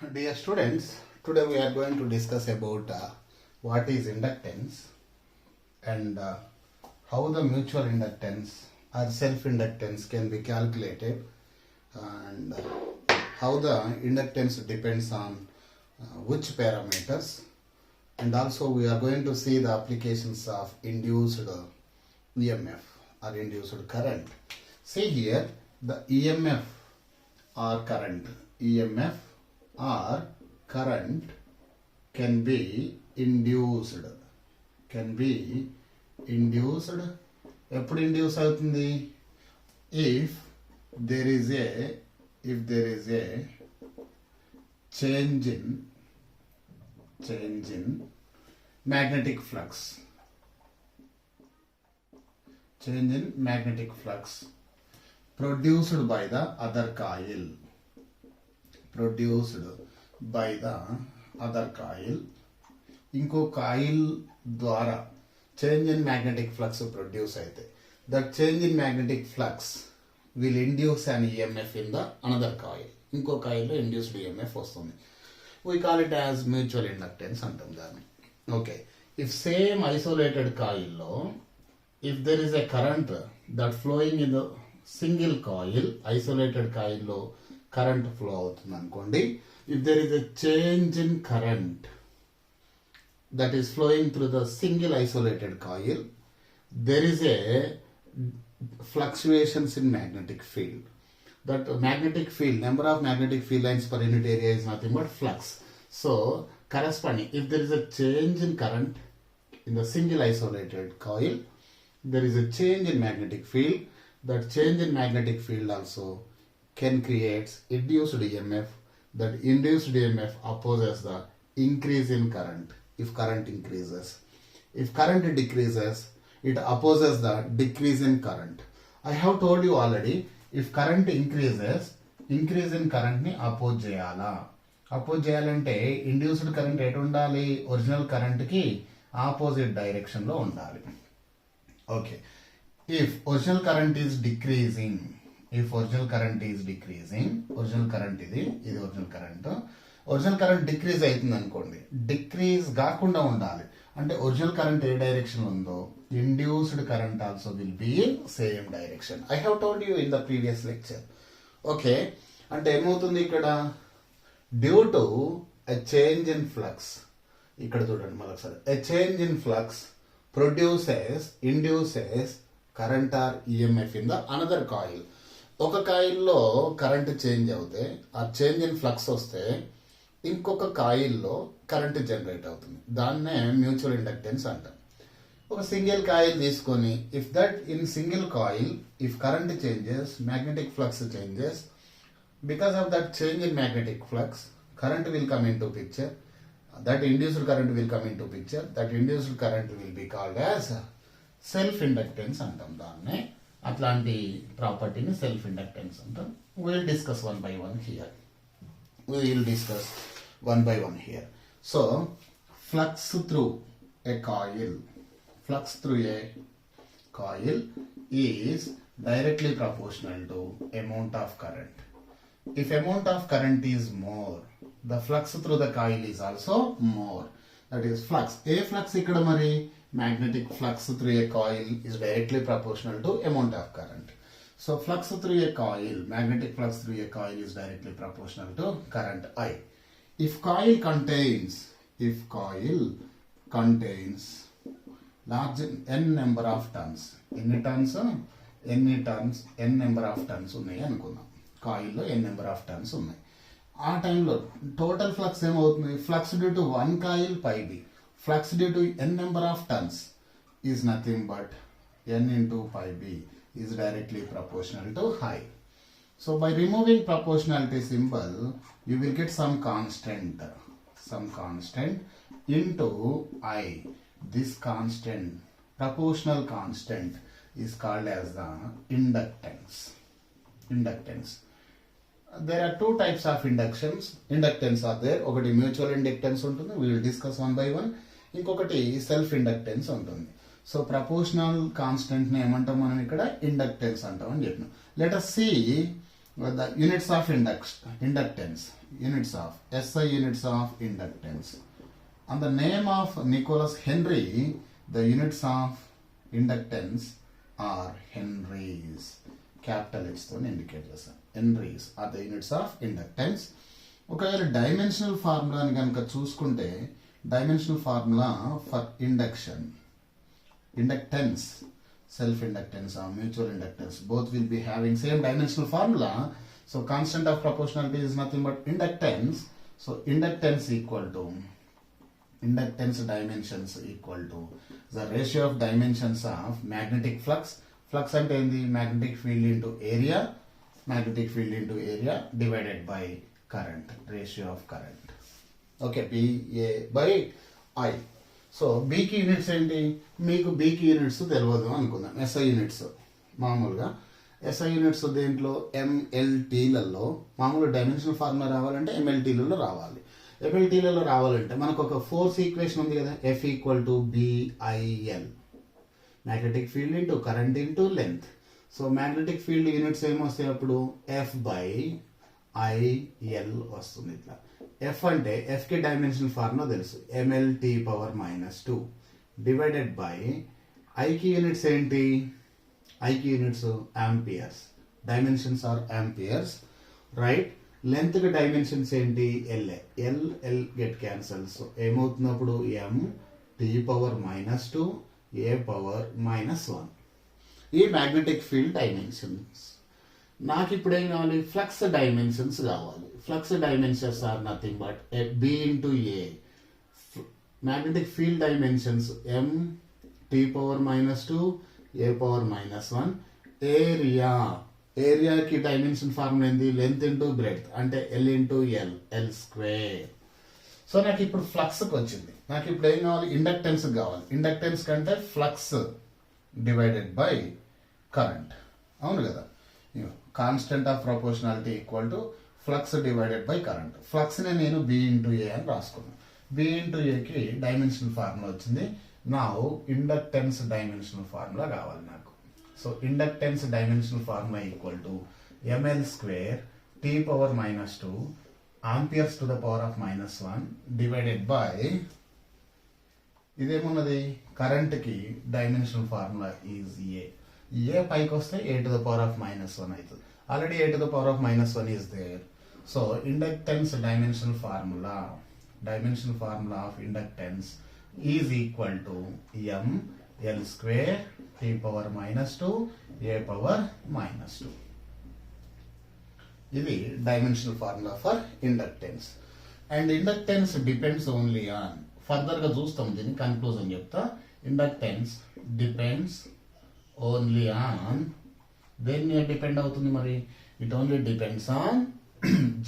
Dear students, today we are going to discuss about what is inductance and how the mutual inductance or self-inductance can be calculated and how the inductance depends on which parameters, and also we are going to see the applications of induced EMF or induced current. See here the EMF or current can be induced ఎప్పుడు induce అవుతుంది if there is a change in magnetic flux produced by the other coil ఇంకో coil ద్వారా change in magnetic flux produce అయితే that change in magnetic flux will induce an EMF in the another coil. ఇంకో కాయిల్లో induced EMF వస్తుంది. We call it as mutual inductance అంటాం దాన్ని. Okay, if same isolated కాయిల్లో if there is a current that flowing in the single coil, isolated కాయిల్లో current flow అవుతుంది అనుకోండి. If there is a change in current that is flowing through the single isolated coil, there is a fluctuations in magnetic field. That magnetic field, number of magnetic field lines per unit area is nothing but flux. So corresponding, if there is a change in current in the single isolated coil, there is a change in magnetic field. That change in magnetic field also can create induced EMF. That induced EMF opposes the increase in current if current increases. If current decreases, it opposes the decrease in current. I have told you already, if current increases, increase in current ni oppose cheyala. Oppose cheyalante induced current etu undali, original current ki opposite direction lo undali. Okay, if original current is decreasing, original current ఇది original current, original current decrease అవుతుంది అనుకోండి, decrease కాకుండా ఉండాలి అంటే original current ఏ direction ఉందో induced current also will be in same direction. I have told you in the previous lecture. Okay, అంటే ఏమవుతుంది ఇక్కడ, due to a change in flux, ఇక్కడ చూడండి మరొకసారి, a change in flux induces current or EMF in the another coil. ఒక కాయిల్లో current change అవుతే, ఆ చేంజ్ ఇన్ ఫ్లక్స్ వస్తే ఇంకొక కాయిల్లో కరెంట్ జనరేట్ అవుతుంది. దాన్నే మ్యూచువల్ ఇండక్టెన్స్ అంటాం. ఒక సింగిల్ కాయిల్ తీసుకొని, if that in single coil if current changes, magnetic flux changes, because of that change in magnetic flux current will come in to picture. That induced current will come in to picture. That induced current will be called as self inductance అంటాం దాన్నే. అట్లాంటి ప్రాపర్టీని self inductance అంటాం. Will discuss one by one here. So flux through a coil is directly proportional to amount of current. If amount of current is more, the flux through the coil is also more. That is flux. A flux ikkada mari magnetic flux through a coil is directly proportional to amount of current. So flux through a coil, magnetic flux through a coil is directly proportional to current I. If coil contains large n number of turns, n number of turns ఉన్నాయి అనుకుందాం. కాయిల్లో n number of turns ఉన్నాయి. ఆ టైంలో total flux ఏమవుతుంది, flux due to one coil πb, flux due to n number of turns is nothing but n into πb is directly proportional to I. So by removing proportionality symbol, you will get some constant into I. This constant, proportional constant, is called as the inductance. There are two types of inductance are there. ఒకటి mutual inductance ఉంటుంది, we will discuss one by one. ఇంకొకటి self inductance ఉంటుంది. So proportional constant ని ఏమంటాం మనం ఇక్కడ, inductance అంటాం అని చెప్పినాం. Let us see the units of inductance, units of SI units of inductance. On the name of Nicholas Henry, the units of inductance are Henrys. Capital H తో indicate చేస్తాం. Henrys are the units of inductance. ఒకవేళ dimensional ఫార్ములాని కనుక చూసుకుంటే dimensional formula for inductance, self-inductance or mutual inductance, both will be having same dimensional formula. So constant of proportionality is nothing but inductance. So inductance dimensions equal to the ratio of dimensions of magnetic flux. Flux అంటే ఏంది? magnetic field into area divided by current, ratio of current. Okay, PA by I. So బీకి units ఏంటి? మీకు బీకి units తెలియదు అనుకుందాం. SI units మామూలుగా SI units దేంట్లో ఎంఎల్టీలలో మామూలు డైమెన్షనల్ ఫార్ములా రావాలంటే ఎంఎల్టీలలో రావాలి. ఎంఎల్టీలలో రావాలంటే మనకు ఒక ఫోర్స్ ఈక్వేషన్ ఉంది కదా, F equal to BIL, magnetic field into current into length. So magnetic field units ఏమొస్తాయి అప్పుడు? ఎఫ్ బై ఐఎల్ వస్తుంది. ఇట్లా ఎఫ్ అంటే ఎఫ్కి డైమెన్షనల్ ఫార్ములా తెలుసు, ఎంఎల్టీ పవర్ -2 డివైడెడ్ బై ఐకి యూనిట్స్ ఏంటి? ఐకి units amperes, dimensions are amperes, right. లెంత్కి డైమెన్షన్స్ ఏంటి? LA. L get cancel. So ఏమవుతున్నప్పుడు M T power -2 A power -1. ఈ మ్యాగ్నెటిక్ ఫీల్డ్ డైమెన్షన్స్. నాకు ఇప్పుడు ఏం కావాలి? ఫ్లక్స్ డైమెన్షన్స్ కావాలి. Flux dimensions are nothing but B into A. Magnetic field dimensions M T power -2 A power -1. ఏరియాకి dimension formula ఏంది? Length into breadth అంటే L into L square. So నాకు ఇప్పుడు ఫ్లక్స్కి వచ్చింది. నాకు ఇప్పుడు ఏం కావాలి? ఇండక్టెన్స్ కావాలి. ఇండక్టెన్స్ కంటే ఫ్లక్స్ డివైడెడ్ బై కరెంట్, అవును కదా. Constant of proportionality equal to flux divided by current. ఫ్లక్స్ని నేను బి ఇంటూ ఏ అని రాసుకున్నాను. బి ఇంటూ ఏకి డైమెన్షనల్ ఫార్ములా వచ్చింది. నా ఇండక్టెన్స్ డైమెన్షనల్ ఫార్ములా కావాలి నాకు. So inductance dimensional formula equal to ML square T power -2 amperes to the power of -1 divided by ఇదేమున్నది? కరెంట్కి dimensional formula is A. A పైకి వస్తే A to the power of -1 అవుతుంది. Already A to the power of -1 is there. So inductance dimensional formula of inductance is equal to M L square T power -2 A power -2. ఇది dimensional formula for inductance. And inductance depends only on, ఫర్దర్గా చూస్తాం దీన్ని, conclusion చెప్తా. Inductance depends only on, దేని మీద depend అవుతుంది మరి? It only depends on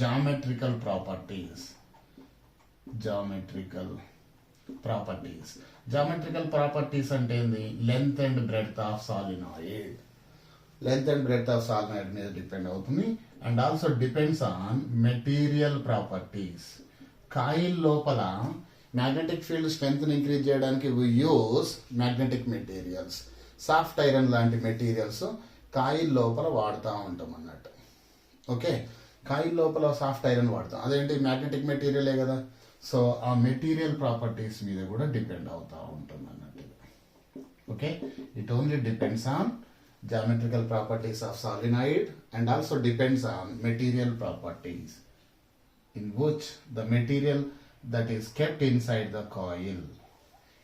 geometrical properties. Geometrical properties అంటే ఏంది? Length and breadth of solenoid. Length and breadth of solenoid మీద డిపెండ్ అవుతుంది. And also depends on material properties. Coil లోపల magnetic field strength increase చేయడానికి we use magnetic materials. Soft iron లాంటి materials coil లోపల వాడుతూ ఉంటాం అన్నట్టు. ఓకే, కాయిల్ లోపల సాఫ్ట్ ఐరన్ వాడతాం, అదేంటి? మ్యాగ్నెటిక్ మెటీరియలే కదా. సో ఆ మెటీరియల్ ప్రాపర్టీస్ మీద కూడా డిపెండ్ అవుతూ ఉంటుంది అన్నట్టు. Okay, it only depends on geometrical properties of solenoid and also depends on material properties, in which the material that is kept inside the coil,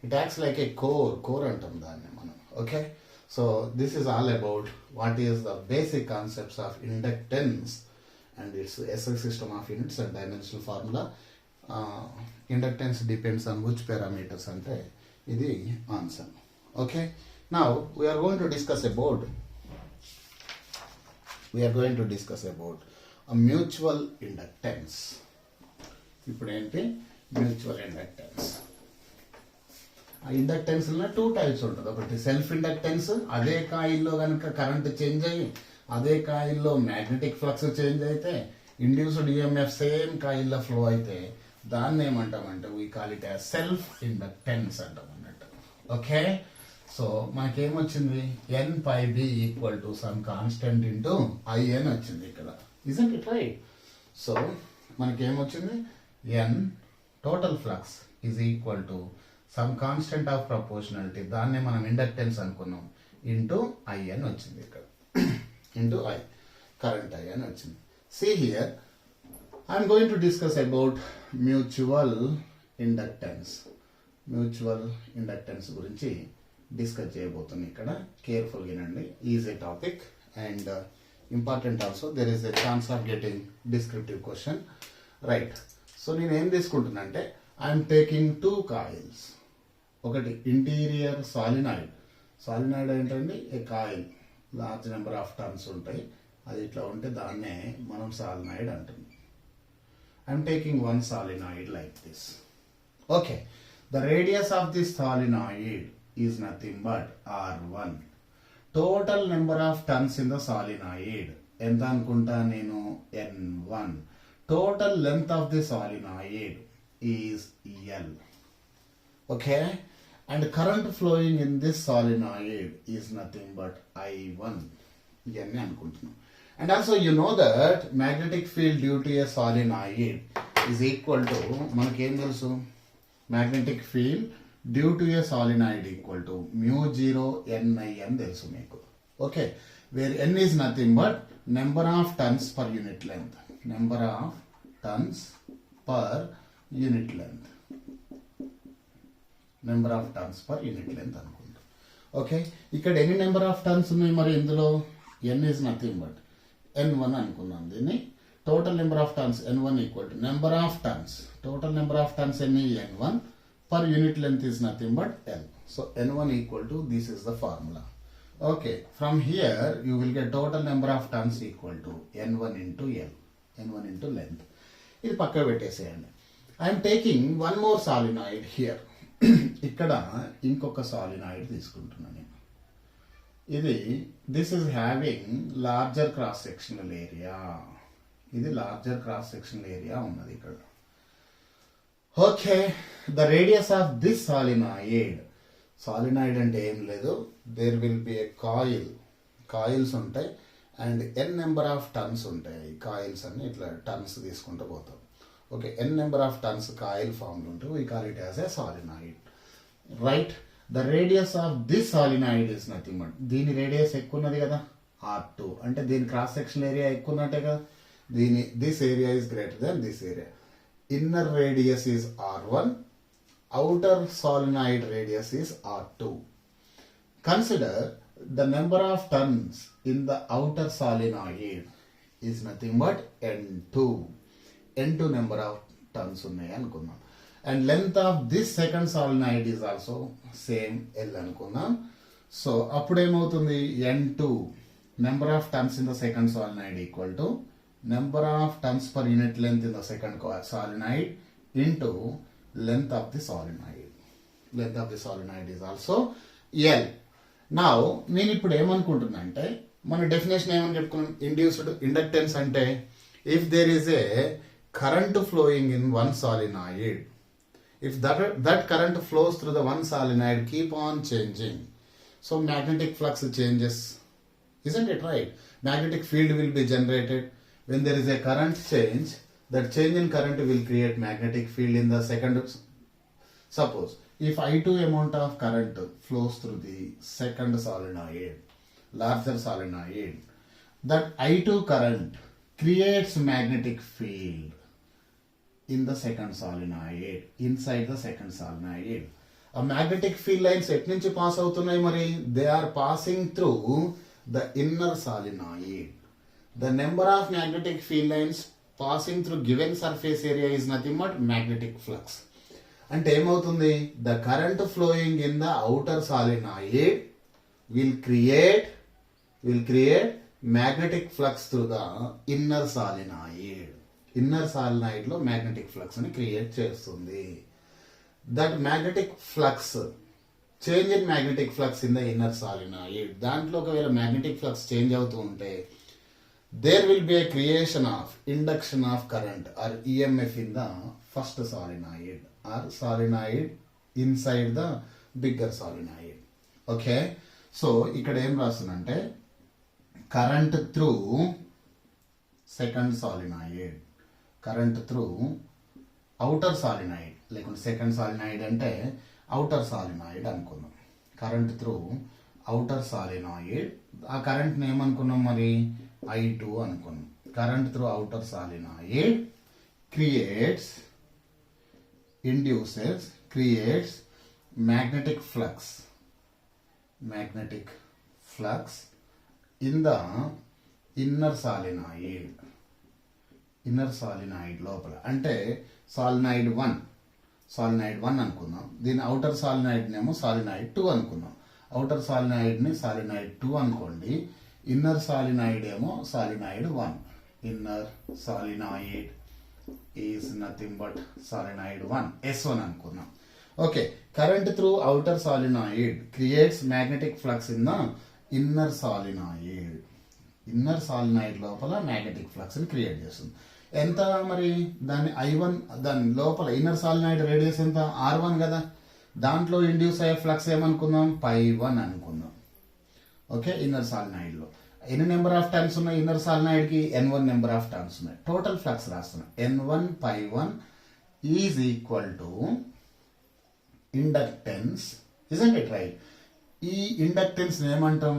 it acts like a core antam danni manam. Okay, so this is all about what is the basic concepts of inductance and its SI system of units and dimensional formula. Inductance depends on which parameters ante idi answer. Okay, now we are going to discuss about a mutual inductance. ఇప్పుడు ఏంటి? Mutual inductance. ఆ inductance లో 2 types ఉంటుంది. ఒకటి self inductance, అదే కాయిల్లో కనుక current change అయ్యి అదే కాయిల్లో మ్యాగ్నెటిక్ ఫ్లక్స్ చేంజ్ అయితే ఇండ్యూస్డ్ ఈఎంఎఫ్ సేమ్ కాయిల్లో ఫ్లో అయితే దాన్ని ఏమంటామంటే we call it as self inductance అంటాం అన్నట్టు. ఓకే, సో మనకేమొచ్చింది? N pi B equal to some constant into I N వచ్చింది ఇక్కడ. isn't it right? So మనకి ఏమొచ్చింది, n total flux is equal to some constant of proportionality, దాన్నే మనం inductance అనుకున్నాం, ఇంటూ ఐ అని వచ్చింది ఇక్కడ, ఇంటూ ఐ, కరెంట్ ఐ అని వచ్చింది. See here, I am going to discuss about mutual inductance. Mutual inductance గురించి డిస్కస్ చేయబోతున్నాను ఇక్కడ. కేర్ఫుల్ వినండి, easy topic and important also. There is a chance of getting descriptive question, right? So నేను ఏం తీసుకుంటున్నా అంటే, ఐఎమ్ టేకింగ్ 2 కాయిల్స్. ఒకటి interior solenoid. Solenoid ఏంటండి, ఏ coil, large number of turns ఉంటాయి, అది ఇట్లా ఉంటే దాన్నే మనం సాలినాయిడ్ అంటుంది. I'm taking 1 solenoid like this. Okay, the radius of this solenoid is nothing but R1. Total number of turns in the solenoid ఎంత అనుకుంటా నేను, N1. Total length of the solenoid is L. Okay, and current flowing in this solenoid is nothing but I1. ఇవన్నీ అనుకుంటున్నాం. And also you know that magnetic field due to a solenoid is equal to, మనకేం తెలుసు, magnetic field due to a solenoid equal to mu0 Ni అని తెలుసు మీకు. Okay, where N is nothing but number of turns per unit length. Number of turns per unit length. Number of turns per unit length అనుకుంటాం. Okay, ఇక్కడ ఎన్ని number of turns ఉన్నాయి మరి ఇందులో, N is nothing but N1 అనుకున్నాం దీన్ని. Total number of turns N1 equal to number of turns, total number of turns ఎన్ని, N1, per unit length is nothing but L. So N1 equal to, this is the formula. Okay, from here you will get total number of turns equal to N1 into L, N1 into length. ఇది పక్క పెట్టేసేయండి. I'm taking 1 more solenoid here. ఇక్కడ ఇంకొక solenoid తీసుకుంటున్నాను నేను. ఇది, this is having larger cross sectional area. ఇది larger cross sectional area ఉన్నది ఇక్కడ. Okay, the radius of this solenoid. Solenoid అంటే ఏం లేదు, there will be a coil, coils ఉంటాయి and n number of turns ఉంటాయి. కాయిల్స్ అన్ని ఇట్లా టర్న్స్ తీసుకుంటూ పోతాం. Okay, n number of turns coil ఫామ్లో ఉంటాయి. We call it as a solenoid, right? The radius of this solenoid is nothing but, దీని radius ఎక్కువ ఉన్నది కదా, R2, అంటే దీని క్రాస్ సెక్షన్ ఏరియా ఎక్కువ ఉన్నట్టే కదా. దీని, this area is greater than this area. Inner radius is R1, outer solenoid radius is R2. Consider the number of turns in the outer solenoid is nothing but N2. N2 number of turns ఉన్నాయి అనుకుందాం. And length of this second solenoid is also same L అనుకుందాం. So అప్పుడు ఏమవుతుంది, N2 number of turns in the second solenoid equal to number of turns per unit length in the second solenoid into length of the solenoid. Length of the solenoid is also L. Now నేను ఇప్పుడు ఏమనుకుంటున్నా అంటే, మన definition ఏమని చెప్పుకున్నాం, induced inductance అంటే if there is a current flowing in one solenoid, if that current flows through the one solenoid, keep on changing, so magnetic flux changes, isn't it right? Magnetic field will be generated when there is a current change. That change in current will create magnetic field in the second. Suppose if I2 amount of current flows through the second solenoid, larger solenoid, that I2 current creates magnetic field in the second solenoid, inside the second solenoid. A magnetic field lines at నుంచి pass అవుతున్నాయి మరి, they are passing through the inner solenoid. The number of magnetic field lines passing through given surface area is nothing but magnetic flux. అంటే ఏమవుతుంది, the current flowing in the outer solenoid will create magnetic flux through the inner solenoid. Inner solenoid లో magnetic flux ని create చేస్తుంది. That magnetic flux, change in magnetic flux in the inner solenoid, దాంట్లో ఒకవేళ magnetic flux change అవుతూ ఉంటే, there will be a creation of induction of current or EMF in the first solenoid or solenoid inside the bigger solenoid. Okay, so ఇక్కడ ఏం రాస్తుందంటే, current through second solenoid, current through outer solenoid, లేకుంటే second solenoid అంటే outer solenoid అనుకుందాం. Current through outer solenoid, ఆ current ఏమనుకున్నాం మరి I2 అనుకున్నాం. Current through outer solenoid creates magnetic flux in the inner solenoid లోపల. అంటే సాలినాయిడ్ 1 అనుకుందాం. దీని అవుటర్ సాలినాయిడ్ నేమో సాలినాయిడ్ 2 అనుకుందాం. అవుటర్ సాలినాయిడ్ ని సాలినాయిడ్ 2 అనుకోండి. ఇన్నర్ సాలినాయిడ్ ఏమో solenoid 1. Inner solenoid is nothing but solenoid 1, S1 అనుకుందాం. Okay, current through outer solenoid creates magnetic flux in the inner solenoid. Inner solenoid లోపల magnetic flux ని create చేస్తుంది. ఎంత మరి దాని I1, దాని లోపల ఇన్నర్ సాలినాయిడ్ రేడియస్ ఎంత R1 కదా. దాంట్లో ఇండ్యూస్ అయ్యే ఫ్లక్స్ ఏమనుకుందాం π1 అనుకుందాం. ఓకే, ఇన్నర్ సాలినాయిడ్ లో ఎన్ని నెంబర్ ఆఫ్ టర్న్స్ ఉన్నాయి ఇన్నర్ సాలినాయిడ్ కి? N1 నెంబర్ ఆఫ్ టర్న్స్ ఉన్నాయి. టోటల్ ఫ్లక్స్ రాస్తున్నాం. N1 π1 is equal to inductance. Isn't it right? ఈ ఇండక్టెన్స్ ఏమంటాం?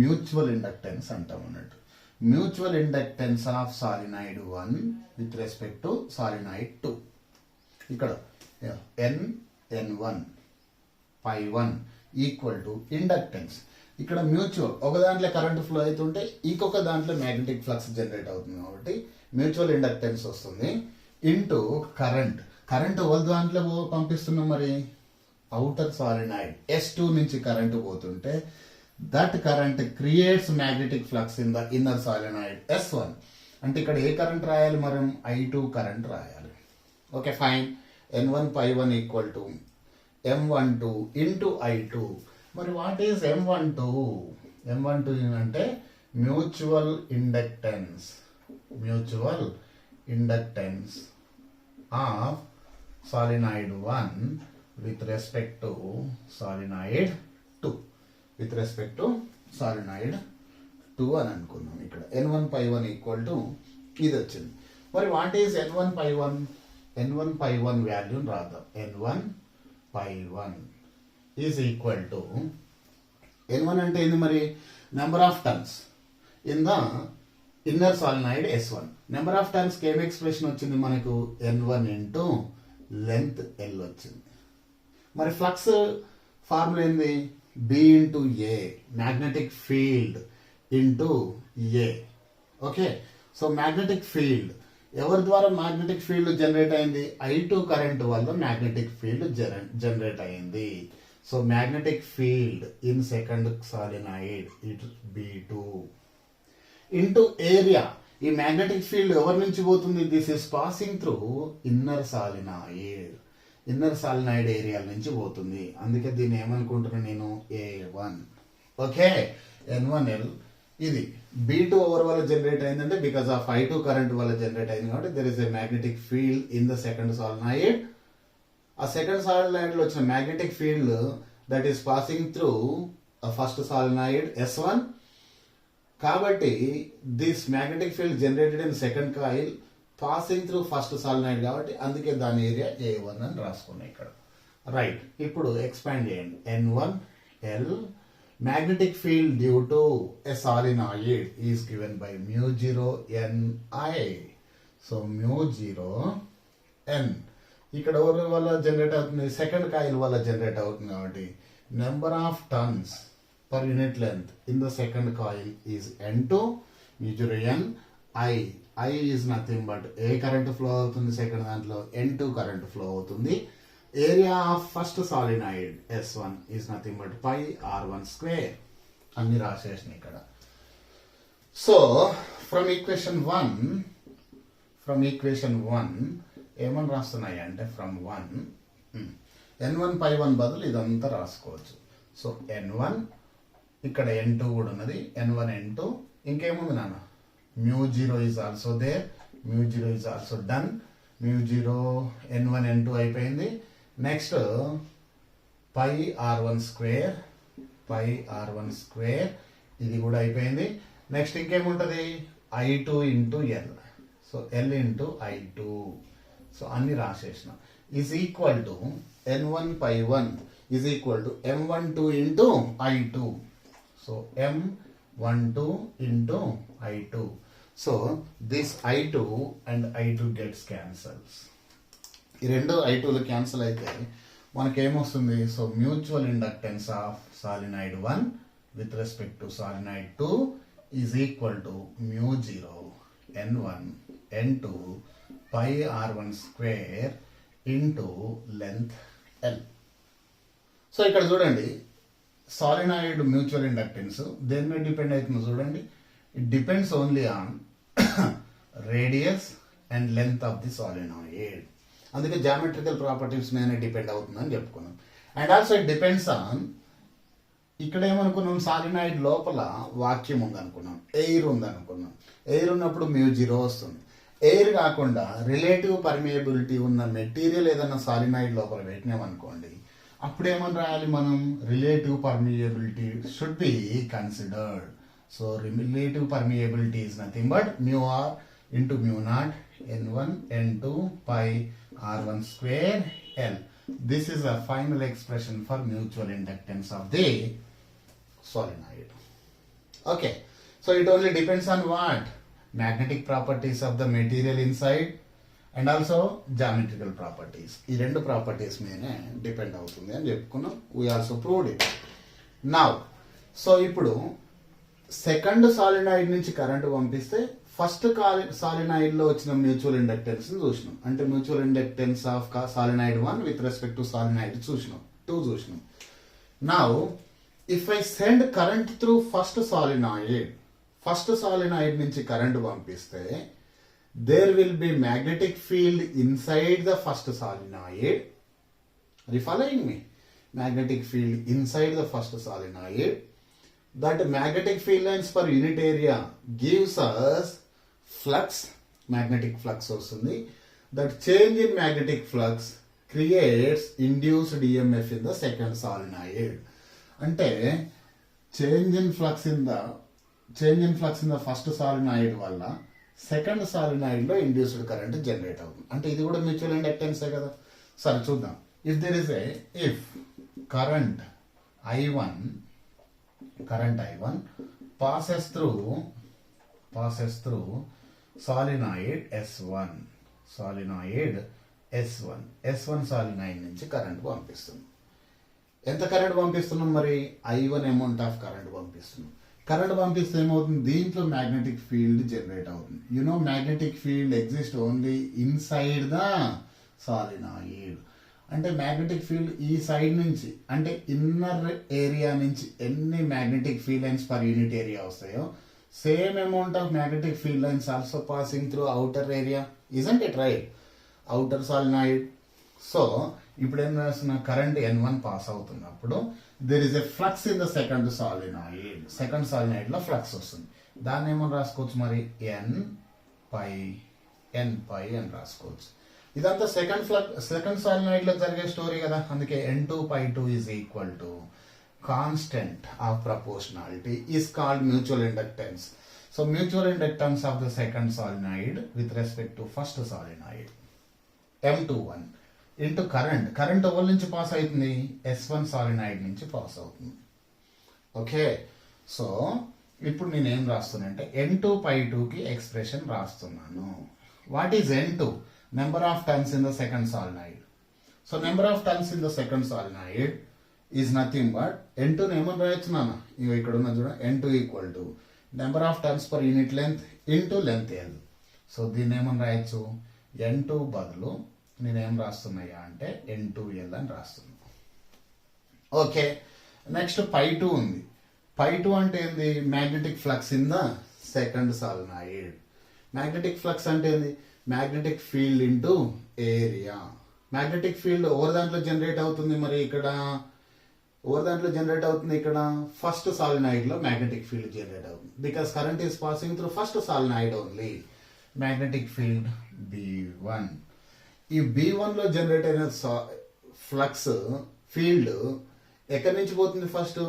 మ్యూచువల్ ఇండక్టెన్స్ అంటాం అన్నట్టు. Mutual inductance of solenoid 1 with respect to solenoid 2. ఇక్కడ N1 π1 ఈక్వల్ టు ఇండక్టెన్స్. ఇక్కడ mutual, ఒక దాంట్లో కరెంట్ ఫ్లో అవుతుంటే ఇంకొక దాంట్లో మ్యాగ్నెటిక్ ఫ్లక్స్ జనరేట్ అవుతుంది కాబట్టి మ్యూచువల్ ఇండక్టెన్స్ వస్తుంది. ఇంటూ కరెంట్ ఎవరి దాంట్లో పంపిస్తున్నాం మరి? అవుటర్ సాలినాయిడ్ S2 నుంచి కరెంట్ పోతుంటే that current creates magnetic flux in the inner solenoid S1. అంటే ఇక్కడ ఏ కరెంట్ రాయాలి మనం? I2 కరెంట్ రాయాలి. Okay fine. N1 π1 equal to M12 into I2. మరి వాట్ ఈస్ M12 అంటే mutual inductance of solenoid 1 with respect to solenoid 2 అని అనుకుందాం. ఇక్కడ N1 π1 ఈక్వల్ టు ఇది వచ్చింది. మరి వాట్ ఈస్ N1 π1 వాల్యూని రాద్దాం. N1 π1 is equal to N1 అంటే ఏంది మరి? Number of turns in the inner solenoid S1. Number of turns కి ఏం ఎక్స్ప్రెషన్ వచ్చింది మనకు? N1 ఇంటూ లెంత్ L వచ్చింది. మరి ఫ్లక్స్ ఫార్ములా ఏంది? B into A, magnetic field into A. Okay, so magnetic field ఎవరి ద్వారా మ్యాగ్నెటిక్ ఫీల్డ్ జనరేట్ అయింది? I2 కరెంట్ వల్ల మ్యాగ్నెటిక్ ఫీల్డ్ జనరేట్ అయింది. So magnetic field in second solenoid it B2 into area. ఈ magnetic field ఎవరి నుంచి పోతుంది? This is passing through inner solenoid area నుంచి పోతుంది. అందుకే దీన్ని ఏమనుకుంటున్నాను నేను? A1. Okay, N1L. ఇది B2 ఓవర్ వల్ల జనరేట్ అయిందంటే బికాస్ ఆఫ్ I2 కరెంట్ వల్ల జనరేట్ అయింది కాబట్టి there is a magnetic field in the second solenoid. ఆ సెకండ్ సాలినాయిడ్ లో వచ్చిన magnetic field that is passing through first solenoid S1. కాబట్టి this magnetic field generated in second coil passing through first solenoid కాబట్టి అందుకే దాని area A1 అని రాసుకున్నాయి ఇక్కడ. Right, ఇప్పుడు ఎక్స్పాండ్ చేయండి. N1L magnetic field due to a solenoid is given by mu0 Ni. So mu0 N ఇక్కడ ఎవరి వల్ల జనరేట్ అవుతుంది? సెకండ్ కాయిల్ వల్ల జనరేట్ అవుతుంది కాబట్టి number of turns per unit length in the second coil is N2 mu0 N. I is nothing but A current flow అవుతుంది second దాంట్లో? N2 current flow అవుతుంది. Area of first solenoid S1 is nothing but πr1 square. అన్ని రాసేసిన ఇక్కడ. So from equation 1 ఏమని రాస్తున్నాయి అంటే from 1 N1 π1 బదులు ఇదంతా రాసుకోవచ్చు. సో N1 ఇక్కడ N2 కూడా ఉన్నది. N1 N2 ఇంకేముంది నాన్న? mu0 is also there. mu0 is also done. mu0 N1 N2 అయిపోయింది. నెక్స్ట్ πr1 స్క్వేర్ ఇది కూడా అయిపోయింది. నెక్స్ట్ ఇంకేముంటది? I2 into L. So L into I2. So అన్ని రాసేసిన is equal to N1/1 is equal to M12 into I2. So M12 into I2. So this I2 and I2 gets cancels. ఈ రెండు I2లు cancel అయితే మనకేమొస్తుంది? So mutual inductance of solenoid 1 with respect to solenoid 2 is equal to μ0 N1 N2 pi R1 square into length L. సో ఇక్కడ చూడండి, solenoid mutual inductance దేని మీద డిపెండ్ అవుతుందో చూడండి. It depends only on radius and length of the solenoid. అందుకే geometrical properties మీదనే depend అవుతుందని చెప్పుకున్నాం. And also it depends on, ఇక్కడ ఏమనుకున్నాం, సాలినాయిడ్ లోపల వాక్యూమ్ ఉందనుకున్నాం, ఎయిర్ ఉందనుకున్నాం. ఎయిర్ ఉన్నప్పుడు μ0 వస్తుంది. ఎయిర్ కాకుండా రిలేటివ్ పర్మియబిలిటీ ఉన్న మెటీరియల్ ఏదన్నా సాలినాయిడ్ లోపల పెట్టినామనుకోండి, అప్పుడు ఏమని రాయాలి మనం? Relative permeability should be considered. So relative permeability is nothing but μr into μ0 N1 N2 pi R1 square L. This is a final expression for mutual inductance of the solenoid. Okay, so it only depends on what? Magnetic properties of the material inside and also geometrical properties. ఈ రెండు properties మీదనే depend అవుతుంది అని చెప్పుకున్నాం. we also proved it. Now, so ఇప్పుడు second solenoid నుంచి current పంపిస్తే first solenoid లో వచ్చిన మ్యూచువల్ ఇండక్టెన్స్ చూసినాం. అంటే mutual inductance of solenoid 1 with respect to solenoid 2 చూసినాం. Now if I send current through first solenoid నుంచి కరెంట్ పంపిస్తే there will be magnetic field inside the first solenoid. Are you following me? Magnetic field inside the first solenoid. That magnetic field lines per unit area gives us flux, magnetic flux వస్తుంది. That change in magnetic flux creates induced EMF in the second solenoid. అంటే change in flux in the first solenoid వల్ల second solenoid లో induced current generate అవుతుంది. అంటే ఇది కూడా mutual ఇండక్టెన్సే కదా. సరే చూద్దాం. If current I1 passes through solenoid S1 solenoid నుంచి కరెంట్ పంపిస్తుంది. ఎంత కరెంట్ పంపిస్తున్నాం మరి? I1 అమౌంట్ ఆఫ్ కరెంట్ పంపిస్తున్నాం. కరెంట్ పంపిస్తే ఏమవుతుంది? దీంట్లో మ్యాగ్నెటిక్ ఫీల్డ్ జనరేట్ అవుతుంది. Magnetic field exist only inside the solenoid. అంటే మ్యాగ్నెటిక్ ఫీల్డ్ ఈ సైడ్ నుంచి, అంటే ఇన్నర్ ఏరియా నుంచి ఎన్ని magnetic field lines per unit area వస్తాయో same amount of magnetic field lines also passing through outer area. Isn't it right? Outer solenoid. So ఇప్పుడు ఏం రాస్తున్నా? కరెంట్ N1 పాస్ అవుతున్నప్పుడు there is a flux in the second solenoid లో flux వస్తుంది. దాన్ని ఏమని రాసుకోవచ్చు మరి? N పై అని రాసుకోవచ్చు. ఇదంతా సెకండ్ సాలినాయిడ్ లో జరిగే స్టోరీ కదా. అందుకే N2/2 is equal to constant of proportionality is called mutual inductance. So mutual inductance of the second solenoid with respect to first solenoid M21 into current ఎవరి నుంచి పాస్ అవుతుంది? S1 సాలినాయిడ్ నుంచి pass అవుతుంది. Okay, so ఇప్పుడు నేను ఏం రాస్తున్నా అంటే N2/2కి ఎక్స్ప్రెషన్ రాస్తున్నాను. What is N2? Number of turns in the second solenoid. So number of turns in the second solenoid is nothing but N2 ఏమని రాయొచ్చు నాన్న? ఇగో ఇక్కడ ఉన్న చూడ, N2 equal to number of turns per unit length into length L. So దీన్ని ఏమని రాయొచ్చు? N2 బదులు నేనేం రాస్తున్నాయా అంటే N2L అని రాస్తున్నా. ఓకే, నెక్స్ట్ π2 ఉంది. π2 అంటే ఏంది? Magnetic flux in the second solenoid. Magnetic flux అంటే ఏంది? Magnetic field into area. Magnetic field over దాంట్లో జనరేట్ అవుతుంది. మరి ఇక్కడ ఫస్ట్ సాలినాయిడ్ లో మ్యాగ్నెటిక్ ఫీల్డ్ జనరేట్ అవుతుంది. Because current is passing through first solenoid only. Magnetic field B1. ఈ B1 లో జనరేట్ అయిన ఫ్లక్స్ ఫీల్డ్ ఎక్కడి నుంచి పోతుంది? ఫస్ట్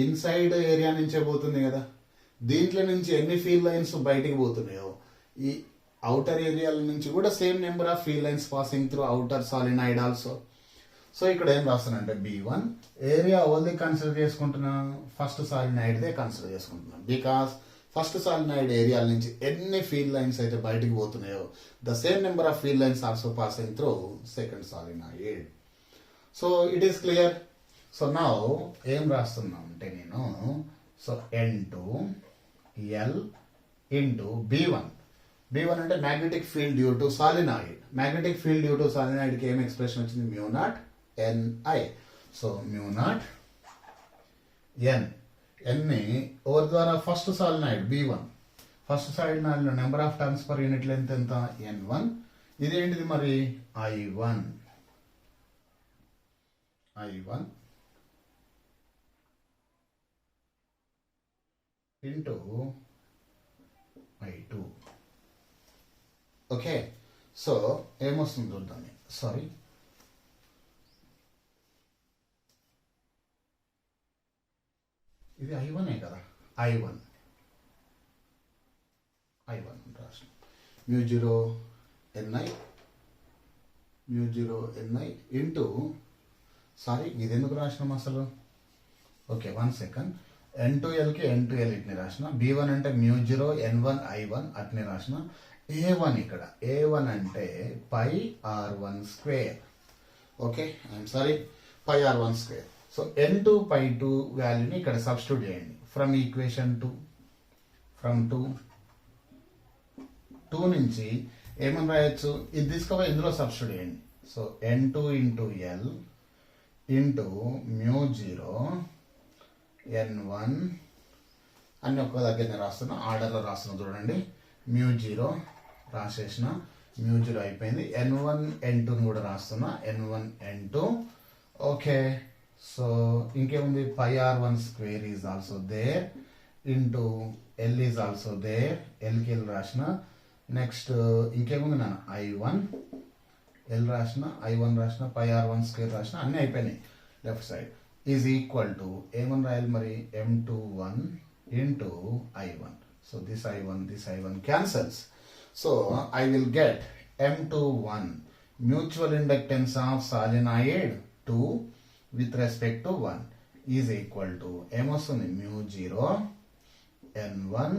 ఇన్సైడ్ ఏరియా నుంచే పోతుంది కదా. దీంట్లో నుంచి ఎన్ని ఫీల్డ్ లైన్స్ బయటికి పోతున్నాయో outer area నుంచి కూడా same number of field lines passing through outer solenoid also. So ఇక్కడ ఏం రాస్తానంటే B1 ఏరియా ఓన్లీ కన్సిడర్ చేసుకుంటున్నాను, ఫస్ట్ సాలినాయిడ్ దే కన్సిడర్ చేసుకుంటున్నాను. బికాస్ ఫస్ట్ సాలినాయిడ్ ఏరియా నుంచి ఎన్ని ఫీల్డ్ లైన్స్ అయితే బయటికి పోతున్నాయో the same number of field lines also passing through second solenoid. So it is clear. So now ఏం రాస్తున్నా అంటే నేను so N2L into B1. B1 అంటే magnetic field due to solenoid. Magnetic field due to solenoid కి ఏం expression వచ్చింది? μ0 Ni. So μ0 N. N ని over ద్వారా first solenoid B1. First solenoid లో number of turns per unit length ఎంత? N1. ఇదేంటిది మరి? I1 into I2. Okay, so ఏమొస్తుంది చూద్దాం. సారీ, ఇది I1 కదా. I1 రాష్ట్రం μ0 Ni ఇంటూ, సారీ ఇది ఎందుకు రాసినాం అసలు? Okay, 1 second. N2L కి N2L ఇట్ని రాసిన, B1 అంటే μ0 N1 I1 అట్ని రాసిన. A1 ఇక్కడ A1 అంటే πr1 square. Okay, I'm sorry, πr1 square. So N2 π2 వాల్యూని ఇక్కడ సబ్స్టిట్యూట్ చేయండి. ఫ్రమ్ ఈక్వేషన్ 2 ఫ్రమ్ 2 నుంచి ఏమని రాయొచ్చు? ఇది తీసుకోవాలి, ఇందులో సబ్స్టిట్యూట్ చేయండి. So N2 into L into μ0 N1 అన్ని ఒక్క దగ్గరనే రాస్తున్నా, ఆర్డర్లో రాస్తున్నా చూడండి. μ0 రాసేసిన, μ0 అయిపోయింది. N1 N2 కూడా రాస్తున్నా, N1 N2. ఓకే, సో ఇంకేముంది? πr1 square is also there into L is also there. Lకి L రాసిన. నెక్స్ట్ ఇంకేముంది నా? I1 L రాసిన, I1 రాసిన, πr1 స్క్వేర్ రాసిన, అన్నీ అయిపోయినాయి. Left side is equal to ఏమని రాయాలి మరి? M21 into I1. So this I1 cancels. So I will get M21 mutual inductance of solenoid 2 with respect to 1 is equal to ఏమొస్తుంది? μ0 N1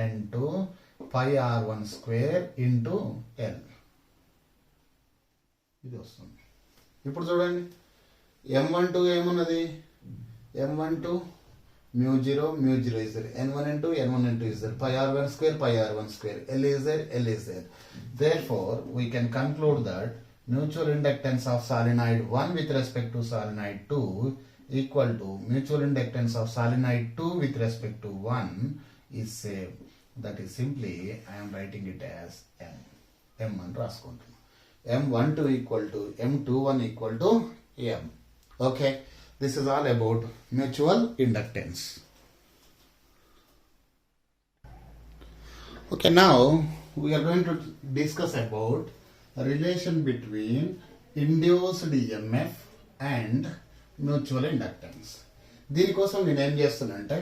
N2 πr1 square into L. ఇది వస్తుంది. ఇప్పుడు చూడండి, M12 ఏమున్నది? M12 μ0 is there. N1 N2 is there. πr1 square. L is there. Therefore, we can conclude that mutual inductance of solenoid 1 with respect to solenoid 2 equal to mutual inductance of solenoid 2 with respect to 1 is same. That is simply, I am writing it as M. M1 రాసుకుంటున్నాం. M12 equal to M21 equal to M. Okay, this is all about mutual inductance. Okay, now we are going to discuss about the relation between induced EMF and mutual inductance. దీనికోసం నేను ఏం చేస్తానంటే,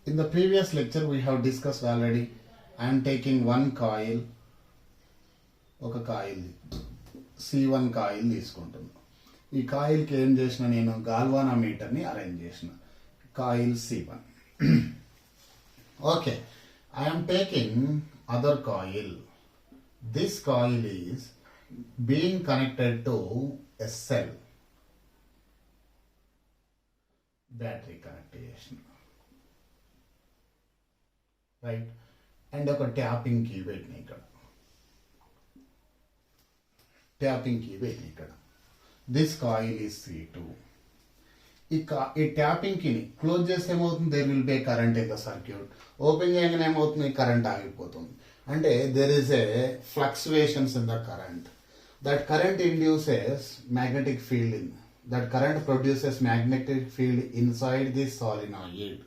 in the previous lecture we have discussed already. I am taking one coil, ఒక coil C1 coil తీసుకుంటున్నాను. ఈ కాయిల్కి ఏం చేసిన? నేను గాల్వానామీటర్ని అరేంజ్ చేసిన. Coil C1. Okay, I'm taking other coil. This coil is being connected to a cell. Battery connect చేసిన, రైట్. అండ్ ఒక ట్యాపింగ్ కీ పెట్టిన ఇక్కడ. This coil is C2. ఈ ట్యాపింగ్ కీని క్లోజ్ చేస్తే ఏమవుతుంది? There will be current in the circuit. Open చేయగానే ఏమవుతుంది? కరెంట్ ఆగిపోతుంది. అంటే there is a fluctuations in the current. That current induces magnetic field in that current produces magnetic field inside the solenoid.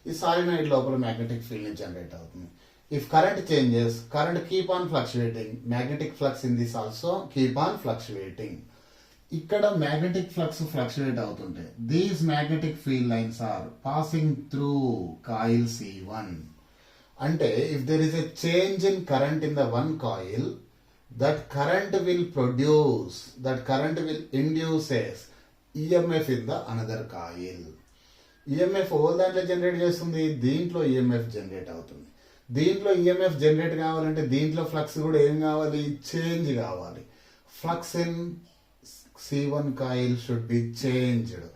ఈ solenoid లోపల magnetic field generate అవుతుంది. If current changes, current keep on fluctuating. Magnetic flux in this also keep on fluctuating. ఇక్కడ magnetic flux fluctuate అవుతుంటే these magnetic field lines are passing through coil C1. అంటే if there is a change in current in the one coil, that current will induces EMF in the another coil. EMF ఓల్ దాంట్లో generate చేస్తుంది, దీంట్లో EMF generate అవుతుంది. దీంట్లో EMF generate కావాలంటే దీంట్లో flux కూడా ఏం కావాలి, చేంజ్ కావాలి. Flux in C1 coil should be changed.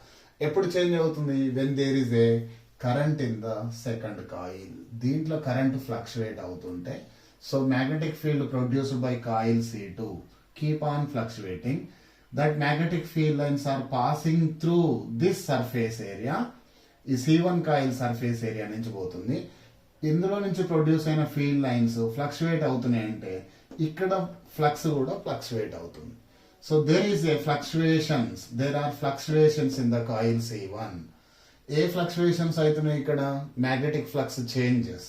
ఎప్పుడు చేంజ్ అవుతుంది, when there is a current in the second coil. దీంట్లో కరెంట్ ఫ్లక్చువేట్ అవుతుంటే, so magnetic field produced by coil C2 keep on fluctuating. That magnetic field lines are passing through this surface area. ఈ C1 coil surface area నుంచి పోతుంది. ఇందులో నుంచి produce అయిన field lines fluctuate అవుతున్నాయి అంటే ఇక్కడ ఫ్లక్స్ కూడా ఫ్లక్చువేట్ అవుతుంది. So there are fluctuations in the coil C1. ఏ ఫ్లక్చువేషన్స్ అవుతున్నాయి ఇక్కడ, magnetic flux changes.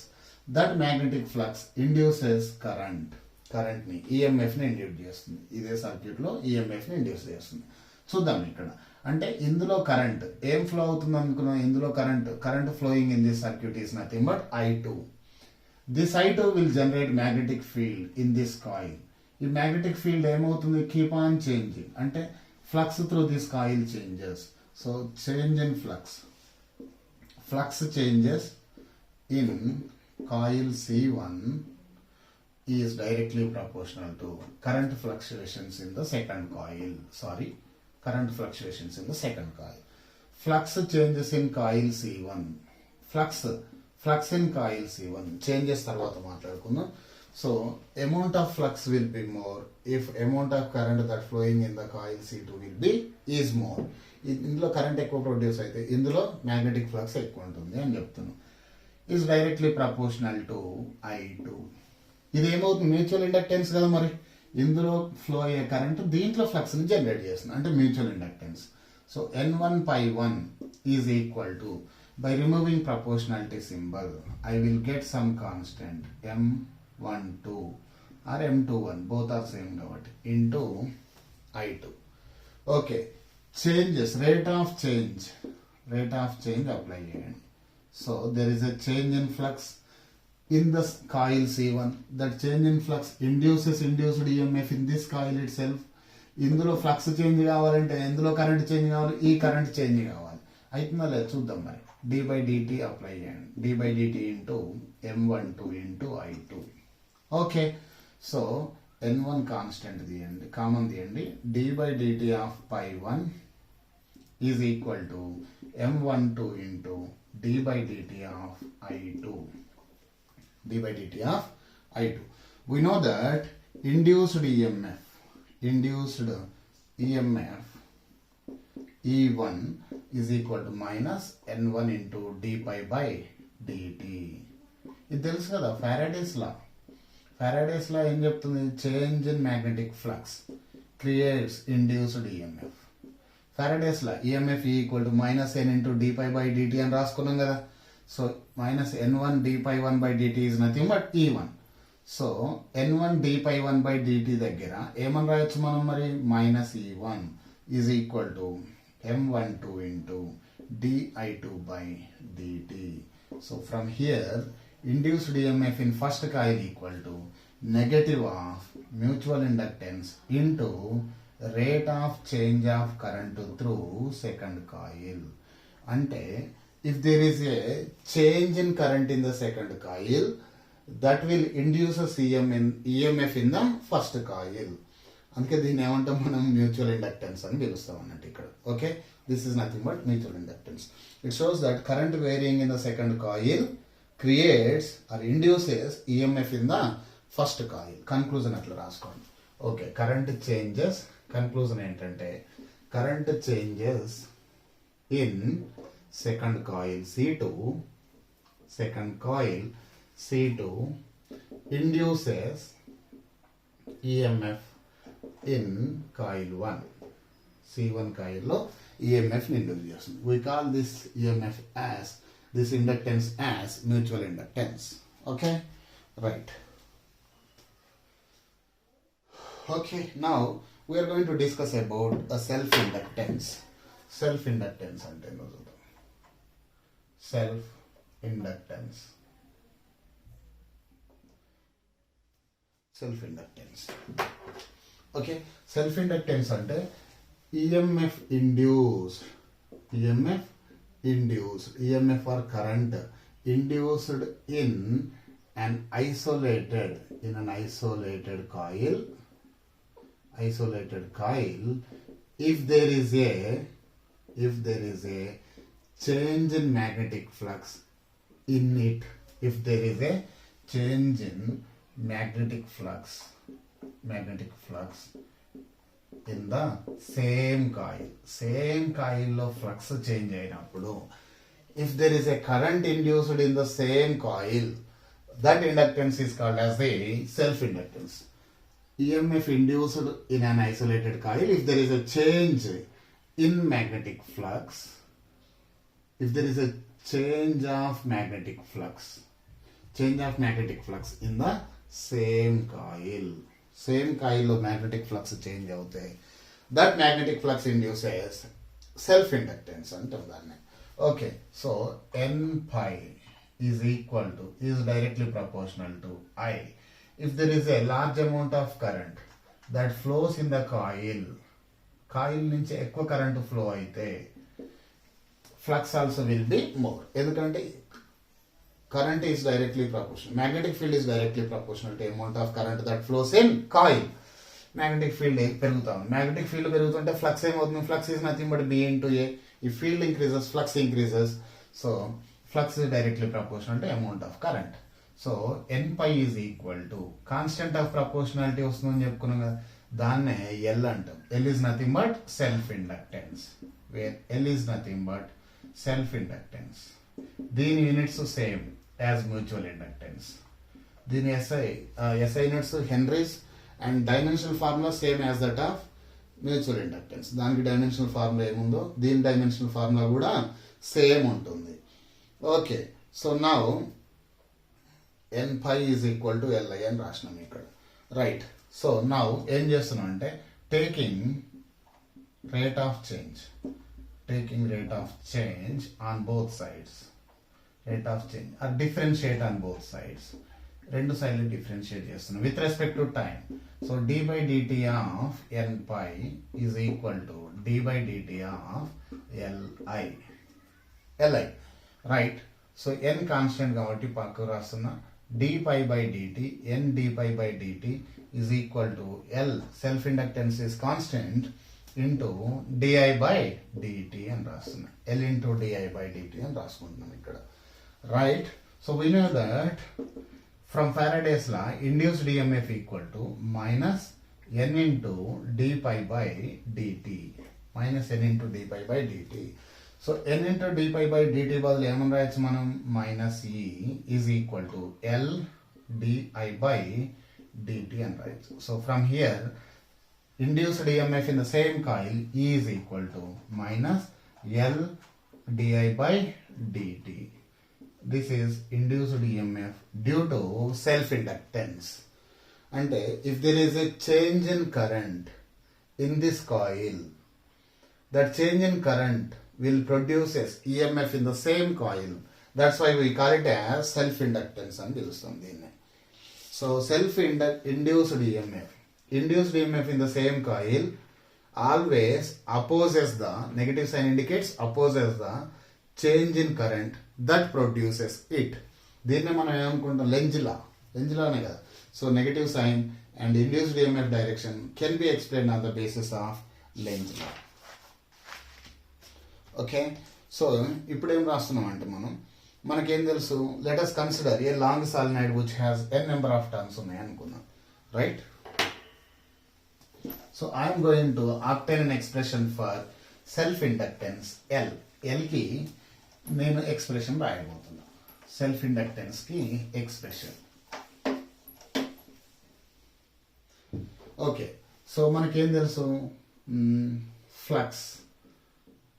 That magnetic flux induces కరెంట్ని ఈఎంఎఫ్ని ఇండ్యూస్ చేస్తుంది. ఇదే సర్క్యూట్లో ఈఎంఎఫ్ని ఇండ్యూస్ చేస్తుంది. చూద్దాం ఇక్కడ. అంటే ఇందులో కరెంట్ ఏం ఫ్లో అవుతుంది అనుకున్నాం, ఇందులో current flowing in this circuit is nothing but I2. This I2 will generate magnetic field in this coil. ఈ మ్యాగ్నెటిక్ ఫీల్డ్ ఏమవుతుంది, కీప్ ఆన్ చేంజింగ్. అంటే flux through this coil changes. So change in flux changes in coil C1 is directly proportional to current fluctuations in the second coil. Flux changes in coil C1. Flux in coil C1 changes తర్వాత మాట్లాడుకుందాం. So amount of flux will be more if amount of current that flowing in the coil C2 is more. ఇందులో current ఎక్కువ produce అయితే ఇందులో magnetic flux ఎక్కువ ఉంటుంది అని చెప్తున్నాం. is directly proportional to I2. ఇది ఏమవుతుంది, మ్యూచువల్ ఇండక్టెన్స్ కదా. మరి ఇందులో ఫ్లో అయ్యే కరెంట్ దీంట్లో ఫ్లక్స్ ని జనరేట్ చేస్తుంది, అంటే mutual inductance. So N1/1 is equal to, by removing proportionality symbol I will get some constant M12 or M21, both are same కాబట్టి, into I2. Okay, changes, rate of change apply చేయండి. So there is a change in flux in the coil C1. That change in flux induced EMF in this coil itself. ఇందులో flux change కావాలంటే ఇందులో current change కావాలి, ఈ current change కావాలి. అవుతుందా లేదా చూద్దాం. మరి d/dt అప్లై చేయండి. d/dt into M12 into I2. Okay, so N1 constant తీయండి, కామన్ తీయండి. d/dt of pi1 is equal to M12 into d/dt of I2. We know that induced EMF E1 is equal to minus N1 into d pi by dt. ఇది తెలుసు కదా, Faraday's లా ఏం చెప్తుంది, change in magnetic flux creates induced EMF. Faraday's law EMF equal to minus N into d pi by dt అని రాసుకున్నాం కదా. So minus N1 d pi1 by dt is nothing but E1. So N1 d pi1 by dt దగ్గర ఏమని రాయొచ్చు మనం, మరి minus E1 is equal to M12 into di2 by dt. So from here induced EMF in first coil equal to negative of mutual inductance into rate of change of current through second coil. అంటే if there is a change in current in the second coil, that will induce EMF in the first coil. అందుకే దీన్ని ఏమంటాం మనం, mutual inductance అని పిలుస్తాం అన్నట్టు ఇక్కడ. Okay, this is nothing but mutual inductance. It shows that current varying in the second coil creates or induces EMF in the first coil. Conclusion అట్లా రాసుకోండి. ఓకే, కరెంట్ చేంజెస్, కన్క్లూజన్ ఏంటంటే current changes in second coil C2 induces EMF in coil 1. C1 కాయిల్లో EMF ని induce చేస్తుంది. We call this EMF as, this inductance as mutual inductance. Okay, right. Okay, now we are going to discuss about a self-inductance. Self-inductance అంటే ఏంటో చూద్దాం. Self-inductance. Self inductance. ఓకే, self inductance అంటే EMF induced, EMF or current induced in an isolated coil, if there is a change in magnetic flux in it, if there is a change in magnetic flux in the same coil లో flux change అయినప్పుడు, if there is a current induced in the same coil, that inductance is called as the self-inductance. EMF induced in an isolated coil, if there is a change in magnetic flux, if there is a change of magnetic flux in the same coil లో magnetic flux change అవుతాయి, that magnetic flux induces self-inductance అంటాం దాన్ని. Okay, so N pi is directly proportional to I. If there is a large amount of current that flows in the coil నుంచి ఎక్కువ current flow అయితే flux also will be more. ఎందుకంటే current is directly proportional, magnetic field is directly proportional to amount of current that flows in coil. magnetic field పెరుగుతుంది, magnetic field పెరుగుతుంటే flux ఏమవుతుంది, flux is nothing but B into A. If field increases, flux increases. So flux is directly proportional to amount of current. So N pi is equal to constant of proportionality వస్తుందని చెప్పుకున్నాం కదా, దాన్నే L అంటాం. L is nothing but self inductance, where L is nothing but self inductance. దీని units same as mutual inductance. దీని SI units Henry's and dimensional formula same as that of mutual inductance. దానికి dimensional formula ఏముందో దీని dimensional formula కూడా same ఉంటుంది. Okay, so now N pi is equal to Li అని రాసినాం ఇక్కడ, right. So now ఏం చేస్తున్నాం అంటే taking rate of change on both sides, or differentiate on both sides, రెండు సైడ్లు డిఫరెన్షియేట్ చేస్తున్నాం with respect to time. So d by dt of N pi is equal to d by dt of Li, right? So N constant కాబట్టి పక్కకు రాస్తున్నా, d pi by dt, N d pi by dt is equal to L, self inductance is constant, into di by dt అని రాస్తున్నా, L into di by dt అని రాసుకుంటున్నాం ఇక్కడ, right? So we know that from Faraday's law, induced EMF equal to minus N into d pi by dt, So N into d pi by dt బదులు ఏమని రాయొచ్చు మనం, minus E is equal to L di by dt అని రాయొచ్చు. So from here, induced EMF in the same coil E is equal to minus L di by dt. This is induced EMF due to self-inductance. And if there is a change in current in this coil, that change in current will produce EMF in the same coil. That's why we call it as self-inductance అని పిలుస్తాం దీన్ని. So induced EMF in the same coil always opposes the, negative sign indicates opposes the change in current that produces it. దీన్నే మనం ఏమనుకుంటాం, లెంజ్లానే కదా. So negative sign and induced EMF direction can be explain on the basis of Lenz law. Okay, so ఇప్పుడు ఏం రాస్తున్నాం అంటే మనకేం తెలుసు, let us consider a long solenoid which has n number of turns ఉన్నాయి అనుకున్నాం, right? So I'm going to obtain an expression for self inductance L. కి నేను ఎక్స్ప్రెషన్ రాయబోతున్నా, సెల్ఫ్ ఇండక్టెన్స్ కి ఎక్స్ప్రెషన్. ఓకే, సో మనకేం తెలుసు, flux,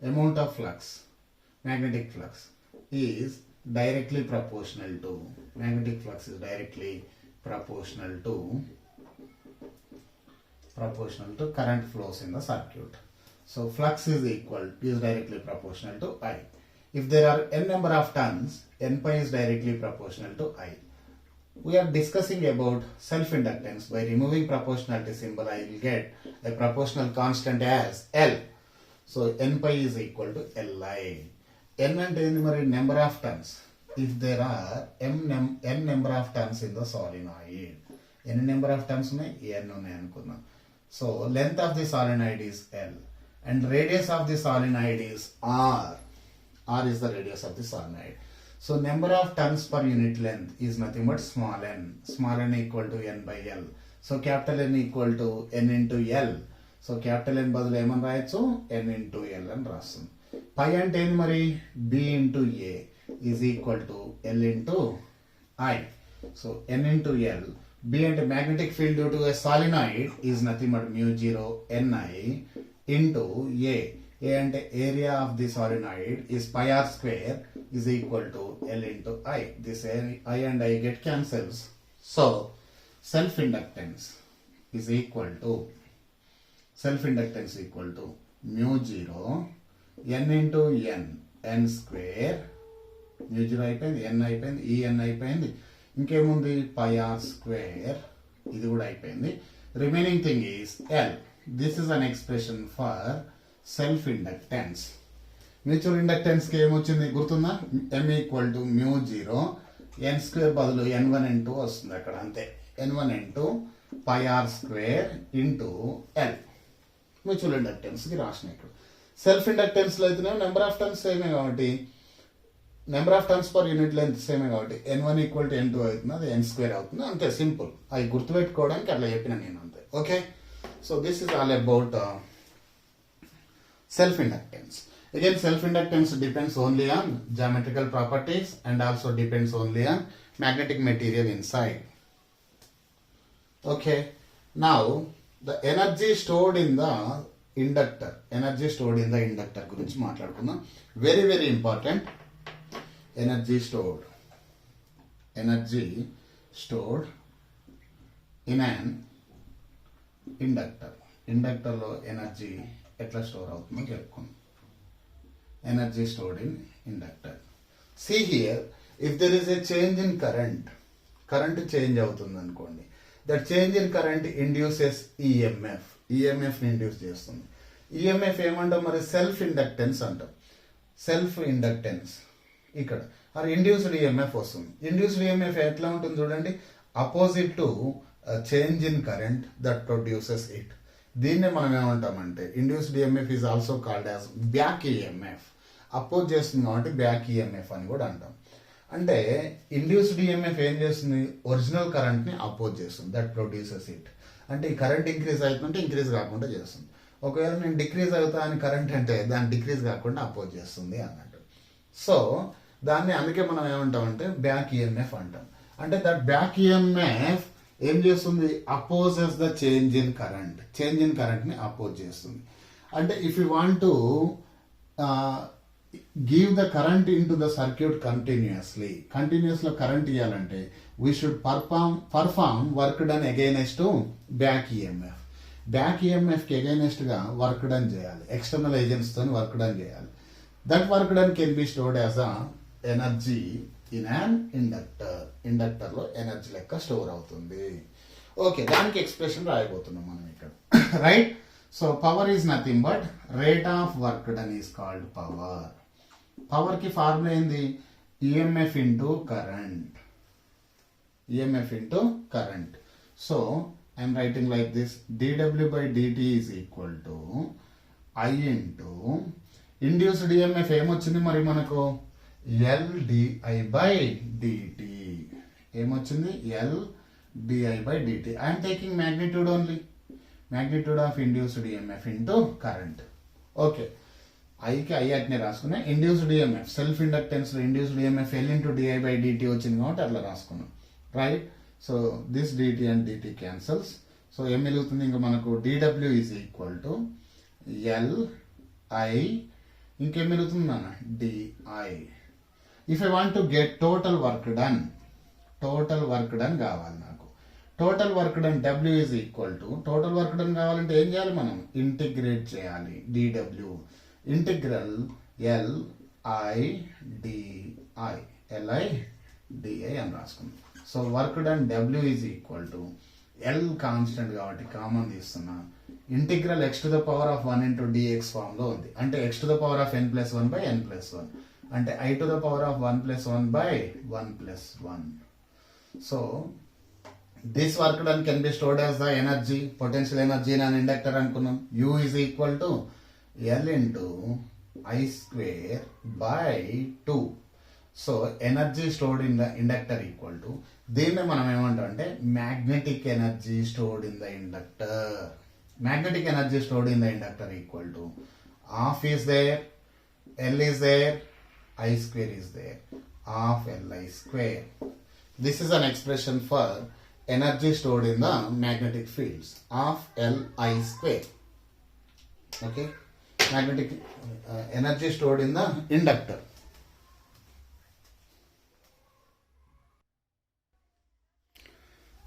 amount of flux, magnetic flux is directly proportional to, magnetic flux is directly proportional to current flows in the circuit. So flux is directly proportional to I. If there are n number of turns, N pi is directly proportional to I. we are discussing about self-inductance. By removing proportionality symbol, I will get a proportional constant as L. So N pi is equal to Li. N అంటే ఏంది మరి number of turns. If there are n number of turns in the solenoid, ఎన్ని number of turns ఉన్నాయి? n ఉన్నాయి అనుకుందాం. So length of the solenoid is L and radius of the solenoid is R. R is the radius of the solenoid. So number of turns per unit length is nothing but small n. Small n equal to n by L. So capital N equal to n into L. So capital N బదులు ఏమని రాయొచ్చు? n into L అని రాస్తుంది. Pi అంటే ఏంది మరి? B into A is equal to L into I. So n into L. B అంటే magnetic field due to a solenoid is nothing but mu 0 Ni into A. A అంటే area of the solenoid is pi r square is equal to L into I. This I and I get cancels. So self-inductance is equal to mu 0 n into n square. mu 0 అయిపోయింది, n అయిపోయింది, n అయిపోయింది, ఇంకేముంది pi r square, ఇది కూడా అయిపోయింది. Remaining thing is L. This is an expression for self inductance. Mutual inductance కి ఏమొచ్చింది గుర్తుందా? m equal to mu 0 n square బదులు n1 n2 వస్తుంది అక్కడ, అంతే. n1 n2 pi r square into L mutual inductance కి రాసిన. ఇక్కడ సెల్ఫ్ ఇండక్టెన్స్ లో అయితే నెంబర్ ఆఫ్ టర్న్స్ సేమే కాబట్టి, number of turns per unit length సేమే కాబట్టి n1 ఈక్వల్ టు n2 అవుతుంది, అది n స్క్వేర్ అవుతుంది, అంతే. సింపుల్. అవి గుర్తుపెట్టుకోవడానికి అట్లా చెప్పిన నేను, అంతే. Okay, so this is all about self-inductance. Again, self-inductance depends only on geometrical properties and also depends only on magnetic material inside. Okay, now the energy stored in the inductor. Energy stored in the inductor గురించి మాట్లాడుకుందాం. Very very important. Energy stored in an inductor. Inductor లో energy ఎట్లా store అవుతుందో చెప్పుకుందాం. Energy stored in inductor. See here, if there is a change in current change అవుతుంది అనుకోండి, that change in current induces EMF ని induce చేస్తుంది. EMF ఏమంటాం మరి? సెల్ఫ్ ఇండక్టెన్స్ అంటాం. సెల్ఫ్ ఇండక్టెన్స్ ఇక్కడ అది ఇండ్యూస్డ్ ఈఎంఎఫ్ వస్తుంది. ఇండ్యూస్డ్ ఈఎంఎఫ్ ఎట్లా ఉంటుంది చూడండి, opposite to change in current that produces it. దీన్నే మనం ఏమంటామంటే induced EMF is also called as back EMF. Oppose చేస్తుంది కాబట్టి బ్యాక్ ఈఎంఎఫ్ అని కూడా అంటాం. అంటే ఇండ్యూస్డ్ ఈఎంఎఫ్ ఏం చేస్తుంది? ఒరిజినల్ కరెంట్ ని అపోజ్ చేస్తుంది, దట్ ప్రొడ్యూసెస్ ఇట్. అంటే ఈ కరెంట్ ఇంక్రీజ్ అవుతుంటే ఇంక్రీజ్ కాకుండా చేస్తుంది. ఒకవేళ నేను డిక్రీజ్ అవుతా అని కరెంట్ అంటే దాన్ని డిక్రీజ్ కాకుండా అపోజ్ చేస్తుంది అన్నట్టు. సో దాన్ని అందుకే మనం ఏమంటామంటే బ్యాక్ ఈఎంఎఫ్ అంటాం. అంటే దట్ బ్యాక్ ఈఎంఎఫ్ ఏం చేస్తుంది? Opposes the change in current ని అపోజ్ చేస్తుంది. అంటే if you want to give the current in to the circuit continuous లో కరెంట్ ఇవ్వాలంటే we should perform work done against to back EMF. Back EMF కి against గా work done చేయాలి, external agents తో work done చేయాలి. That work done can be stored as a energy in an inductor లో energy లెక్క store అవుతుంది. Okay, దానికి expression రాయబోతున్నాం మనం ఇక్కడ, right? So power is nothing but rate of work done is called power. Power కి formula ఏంది? EMF into current. So I'm writing like this, dw by dt is equal to I into induced EMF ఏమొచ్చింది మరి మనకు? LdI by dt. ఏమొచ్చింది? LdI by dt. I'm taking magnitude only. magnitude of induced EMF into current. Okay, ఐకి I అట్నే రాసుకున్నా. Induced EMF self inductance లో induced EMF L into di by dt వచ్చింది కాబట్టి అట్లా రాసుకున్నాం, right? So this dt and dt cancels. సో ఏం మిగులుతుంది ఇంకా మనకు? dw is equal to Li, ఇంకేం మిగులుతుంది అన్న? di. If I want to get total work done కావాలి నాకు. Total work done W is equal to, total work done కావాలంటే ఏం చేయాలి మనం? ఇంటిగ్రేట్ చేయాలి. dw ఇంటిగ్రల్ Li di అని రాసుకుందాం. So work done W is equal to L constant కాబట్టి కామన్ తీస్తున్నా integral x to the power of 1 into dx form లో ఉంది. అంటే x to the power of n plus 1 by n plus 1. అంటే I to the power of 1 plus 1 by 1 plus 1. So this work done can be stored as the energy, potential energy in an inductor అనుకున్నాం. U is equal to L into I square by 2. So energy stored in the inductor equal to దీన్ని మనం ఏమంటాం అంటే magnetic energy stored in the inductor. Magnetic energy stored in the inductor equal to half is there, L is there, I square is there, half Li square. This is an expression for energy stored in the magnetic fields, half Li square. Okay, magnetic energy stored in the inductor.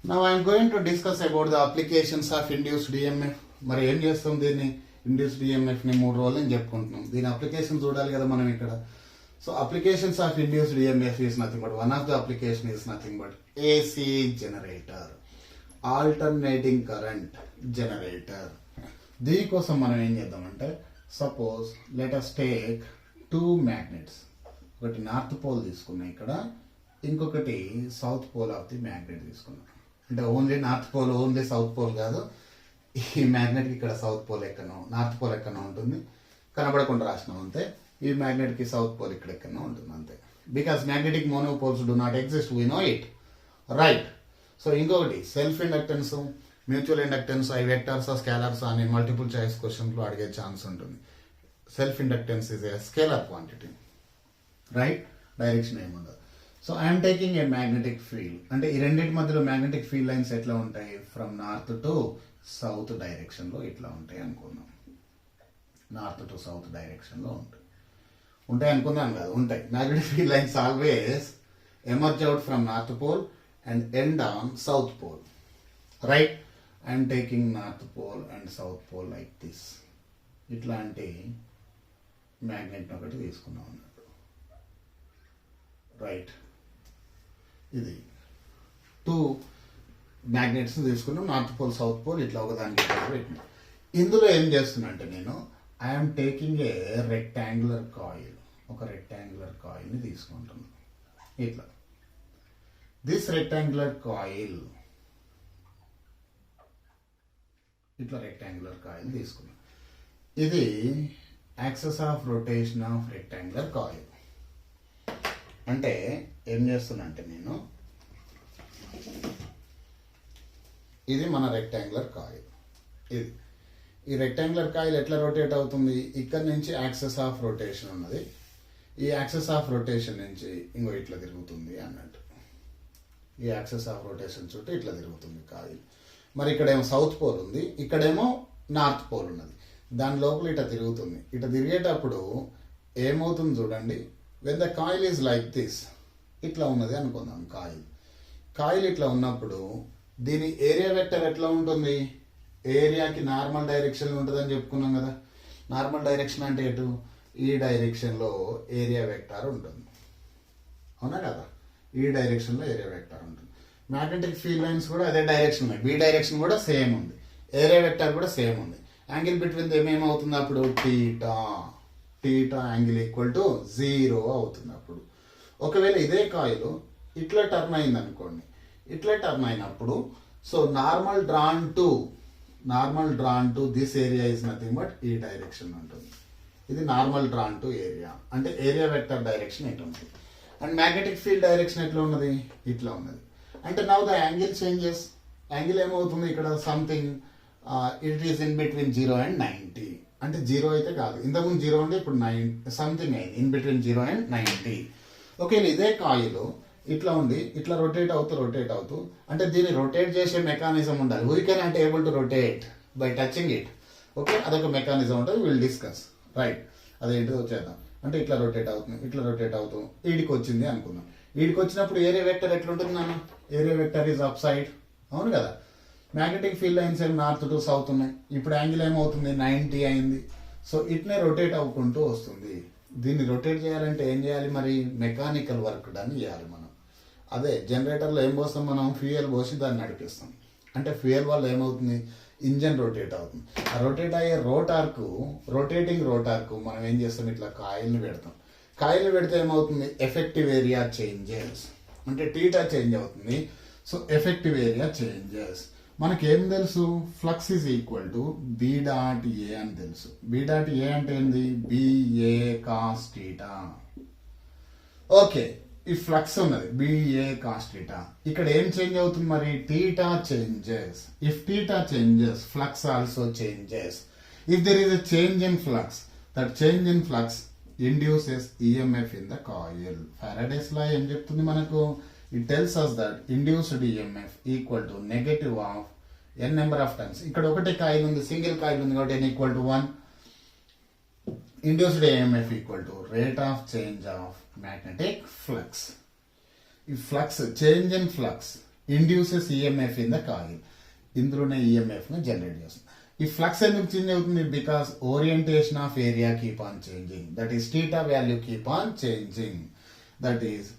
Now I am going to discuss about the applications of induced EMF. మరి ఏం చేస్తాం దీన్ని induced EMF ని 3 రోజులు చెప్పుకుంటున్నాం. దీని application చూడాలి కదా మనం ఇక్కడ. So applications of induced EMF is nothing but one of the application is nothing but AC generator, alternating current generator. దీనికోసం మనం ఏం చేద్దామంటే suppose let us take 2 magnets. ఒకటి నార్త్ పోల్ తీసుకున్నాం ఇక్కడ, ఇంకొకటి south pole of the magnet తీసుకున్నాం. అంటే only north pole, only south pole కాదు. ఈ మ్యాగ్నెట్ ఇక్కడ సౌత్ పోల్ ఎక్కనో నార్త్ పోల్ ఎక్కనో ఉంటుంది, కనబడకుండా రాసినాం అంతే. ఈ మ్యాగ్నెట్ కి సౌత్ పోల్ ఇక్కడ ఎక్కడో ఉంటుంది అంతే. Because magnetic monopoles do not exist, we know it, right. So ఇంకొకటి self inductance, mutual inductance, I vectors scalars అని మల్టిపుల్ చాయిస్ క్వశ్చన్స్ లో అడిగే ఛాన్స్ ఉంటుంది. Self inductance is a scalar quantity, right, direction ఏముండదు. So I'm taking a magnetic field. అంటే ఈ రెండింటి మధ్యలో మ్యాగ్నెటిక్ ఫీల్డ్ లైన్స్ ఎట్లా ఉంటాయి, from north to south direction లో ఇట్లా ఉంటాయి అనుకుందాం. నార్త్ టు సౌత్ డైరెక్షన్ లో ఉంటాయి అనుకుందాం కాదు, ఉంటాయి. Magnetic field lines always emerge out from north pole and end on south pole, right. I'm taking north pole and south pole like this. ఇట్లాంటి మ్యాగ్నెట్ ఒకటి తీసుకున్నాం అన్నట్టు, రైట్. ఇది 2 మ్యాగ్నెట్స్ తీసుకున్నాం, నార్త్ పోల్ సౌత్ పోల్ ఇట్లా ఒకదానికి పెట్టిన. ఇందులో ఏం చేస్తున్నా అంటే నేను I'm taking a rectangular coil, ఒక రెక్టాంగులర్ కాయిల్ని తీసుకుంటున్నాను ఇట్లా. దిస్ రెక్టాంగులర్ కాయిల్, ఇట్లా రెక్టాంగులర్ కాయిల్ తీసుకున్నాను. ఇది access of rotation of rectangular coil. అంటే ఏం చేస్తున్నా అంటే నేను, ఇది మన రెక్టాంగులర్ కాయిల్. ఇది ఈ రెక్టాంగులర్ కాయిల్ ఎట్లా రొటేట్ అవుతుంది, ఇక్కడ నుంచి యాక్సెస్ ఆఫ్ రొటేషన్ ఉన్నది, ఈ యాక్సెస్ ఆఫ్ రొటేషన్ నుంచి ఇంకో ఇట్లా తిరుగుతుంది అన్నట్టు. ఈ యాక్సెస్ ఆఫ్ రొటేషన్ చుట్టూ ఇట్లా తిరుగుతుంది కాయిల్. మరి ఇక్కడేమో సౌత్ పోల్ ఉంది, ఇక్కడేమో నార్త్ పోల్ ఉన్నది. దాని లోపల ఇట్లా తిరుగుతుంది. ఇట్లా తిరిగేటప్పుడు ఏమవుతుంది చూడండి, when the coil is like this, ఇట్లా ఉన్నది అనుకుందాం కాయిల్. కాయిల్ ఇట్లా ఉన్నప్పుడు దీని ఏరియా వెక్టర్ ఎట్లా ఉంటుంది, ఏరియాకి నార్మల్ డైరెక్షన్ ఉంటుందని చెప్పుకున్నాం కదా. నార్మల్ డైరెక్షన్ అంటే ఎటు, ఈ డైరెక్షన్లో ఏరియా వెక్టార్ ఉంటుంది, అవునా కదా. ఈ డైరెక్షన్లో ఏరియా వెక్టార్ ఉంటుంది. మ్యాగ్నెటిక్ ఫీల్డ్ లైన్స్ కూడా అదే డైరెక్షన్ ఉన్నాయి, బి డైరెక్షన్ కూడా సేమ్ ఉంది, ఏరియా వెక్టార్ కూడా సేమ్ ఉంది. యాంగిల్ బిట్వీన్ దెమ్ ఏమవుతుంది అప్పుడు, theta. Theta angle equal to 0 అవుతుంది అప్పుడు. ఒకవేళ ఇదే కాయిల్ ఇట్లా టర్న్ అయింది అనుకోండి, ఇట్లా టర్న్ అయినప్పుడు so normal drawn to this area is nothing but ఈ డైరెక్షన్ ఉంటుంది. ఇది నార్మల్ డ్రాన్ టు ఏరియా, అంటే ఏరియా వెక్టర్ డైరెక్షన్ ఎట్లా ఉంటుంది. అండ్ మ్యాగ్నెటిక్ ఫీల్డ్ డైరెక్షన్ ఎట్లా ఉన్నది, ఇట్లా ఉన్నది. అంటే now the angle changes. Angle ఏమవుతుంది ఇక్కడ, something it is in between 0 and 90. అంటే 0 అయితే కాదు, ఇంతకుముందు 0 ఉంటే ఇప్పుడు 9 సంథింగ్ అయింది, ఇన్ బిట్వీన్ 0 and 90. ఓకే, ఇదే కాయిల్ ఇట్లా ఉంది, ఇట్లా రొటేట్ అవుతూ అంటే దీన్ని రొటేట్ చేసే మెకానిజం ఉండాలి. We can not able to rotate by touching it. Okay, అదొక మెకానిజం ఉంటుంది, విల్ డిస్కస్, రైట్. అదేంటిదో చేద్దాం. అంటే ఇట్లా రొటేట్ అవుతూ ఈడికి వచ్చింది అనుకుందాం. ఈడికి వచ్చినప్పుడు ఏరియా వెక్టర్ ఎట్లుంటుంది నాన్న, area vector is up side, అవును కదా. మ్యాగ్నెటిక్ ఫీల్డ్ లైన్స్ ఏమి నార్త్ టు సౌత్ ఉన్నాయి. ఇప్పుడు యాంగిల్ ఏమవుతుంది, 90 అయింది. సో ఇట్నే రొటేట్ అవ్వుకుంటూ వస్తుంది. దీన్ని రొటేట్ చేయాలంటే ఏం చేయాలి మరి, మెకానికల్ వర్క్ డన్ చేయాలి మనం. అదే జనరేటర్లో ఏం పోస్తాం మనం, ఫ్యూయల్ పోసి దాన్ని నడిపిస్తాం. అంటే ఫ్యూయల్ వల్ల ఏమవుతుంది, ఇంజన్ రొటేట్ అవుతుంది. ఆ రొటేట్ అయ్యే రొటేటింగ్ రోటార్కు మనం ఏం చేస్తాం, ఇట్లా కాయిల్ని పెడతాం. కాయిల్ని పెడితే ఏమవుతుంది, ఎఫెక్టివ్ ఏరియా చేంజెస్, అంటే టీటా చేంజ్ అవుతుంది. So effective area changes. మనకేం తెలుసు, flux is equal to B dot A అని తెలుసు. బి డాట్ ఏ అంటే ఏంది, బిఏ కాస్ టీటా. ఓకే, ఈ ఫ్లక్స్ ఉన్నది బిఏ కాస్ టీటా. ఇక్కడ ఏం చేంజ్ అవుతుంది మరి, theta changes. If theta changes, flux also changes. If there is a change in flux, that change in flux induces EMF in the coil. Faraday's లా ఏం చెప్తుంది మనకు, it tells us that induced EMF equal to negative of n number of turns. ఇక్కడ ఒకటే coil ఉంది, single coil ఉంది కాబట్టి n equal to 1. Induced EMF equal to rate of change of magnetic flux. ఈ flux, change in flux induces EMF in the coil. ఇందులోనే EMF ను generate చేస్తుంది. ఈ ఫ్లక్స్ ఎందుకు చేంజ్ అవుతుంది, because orientation of area keep on changing. That is theta value keep on changing. That is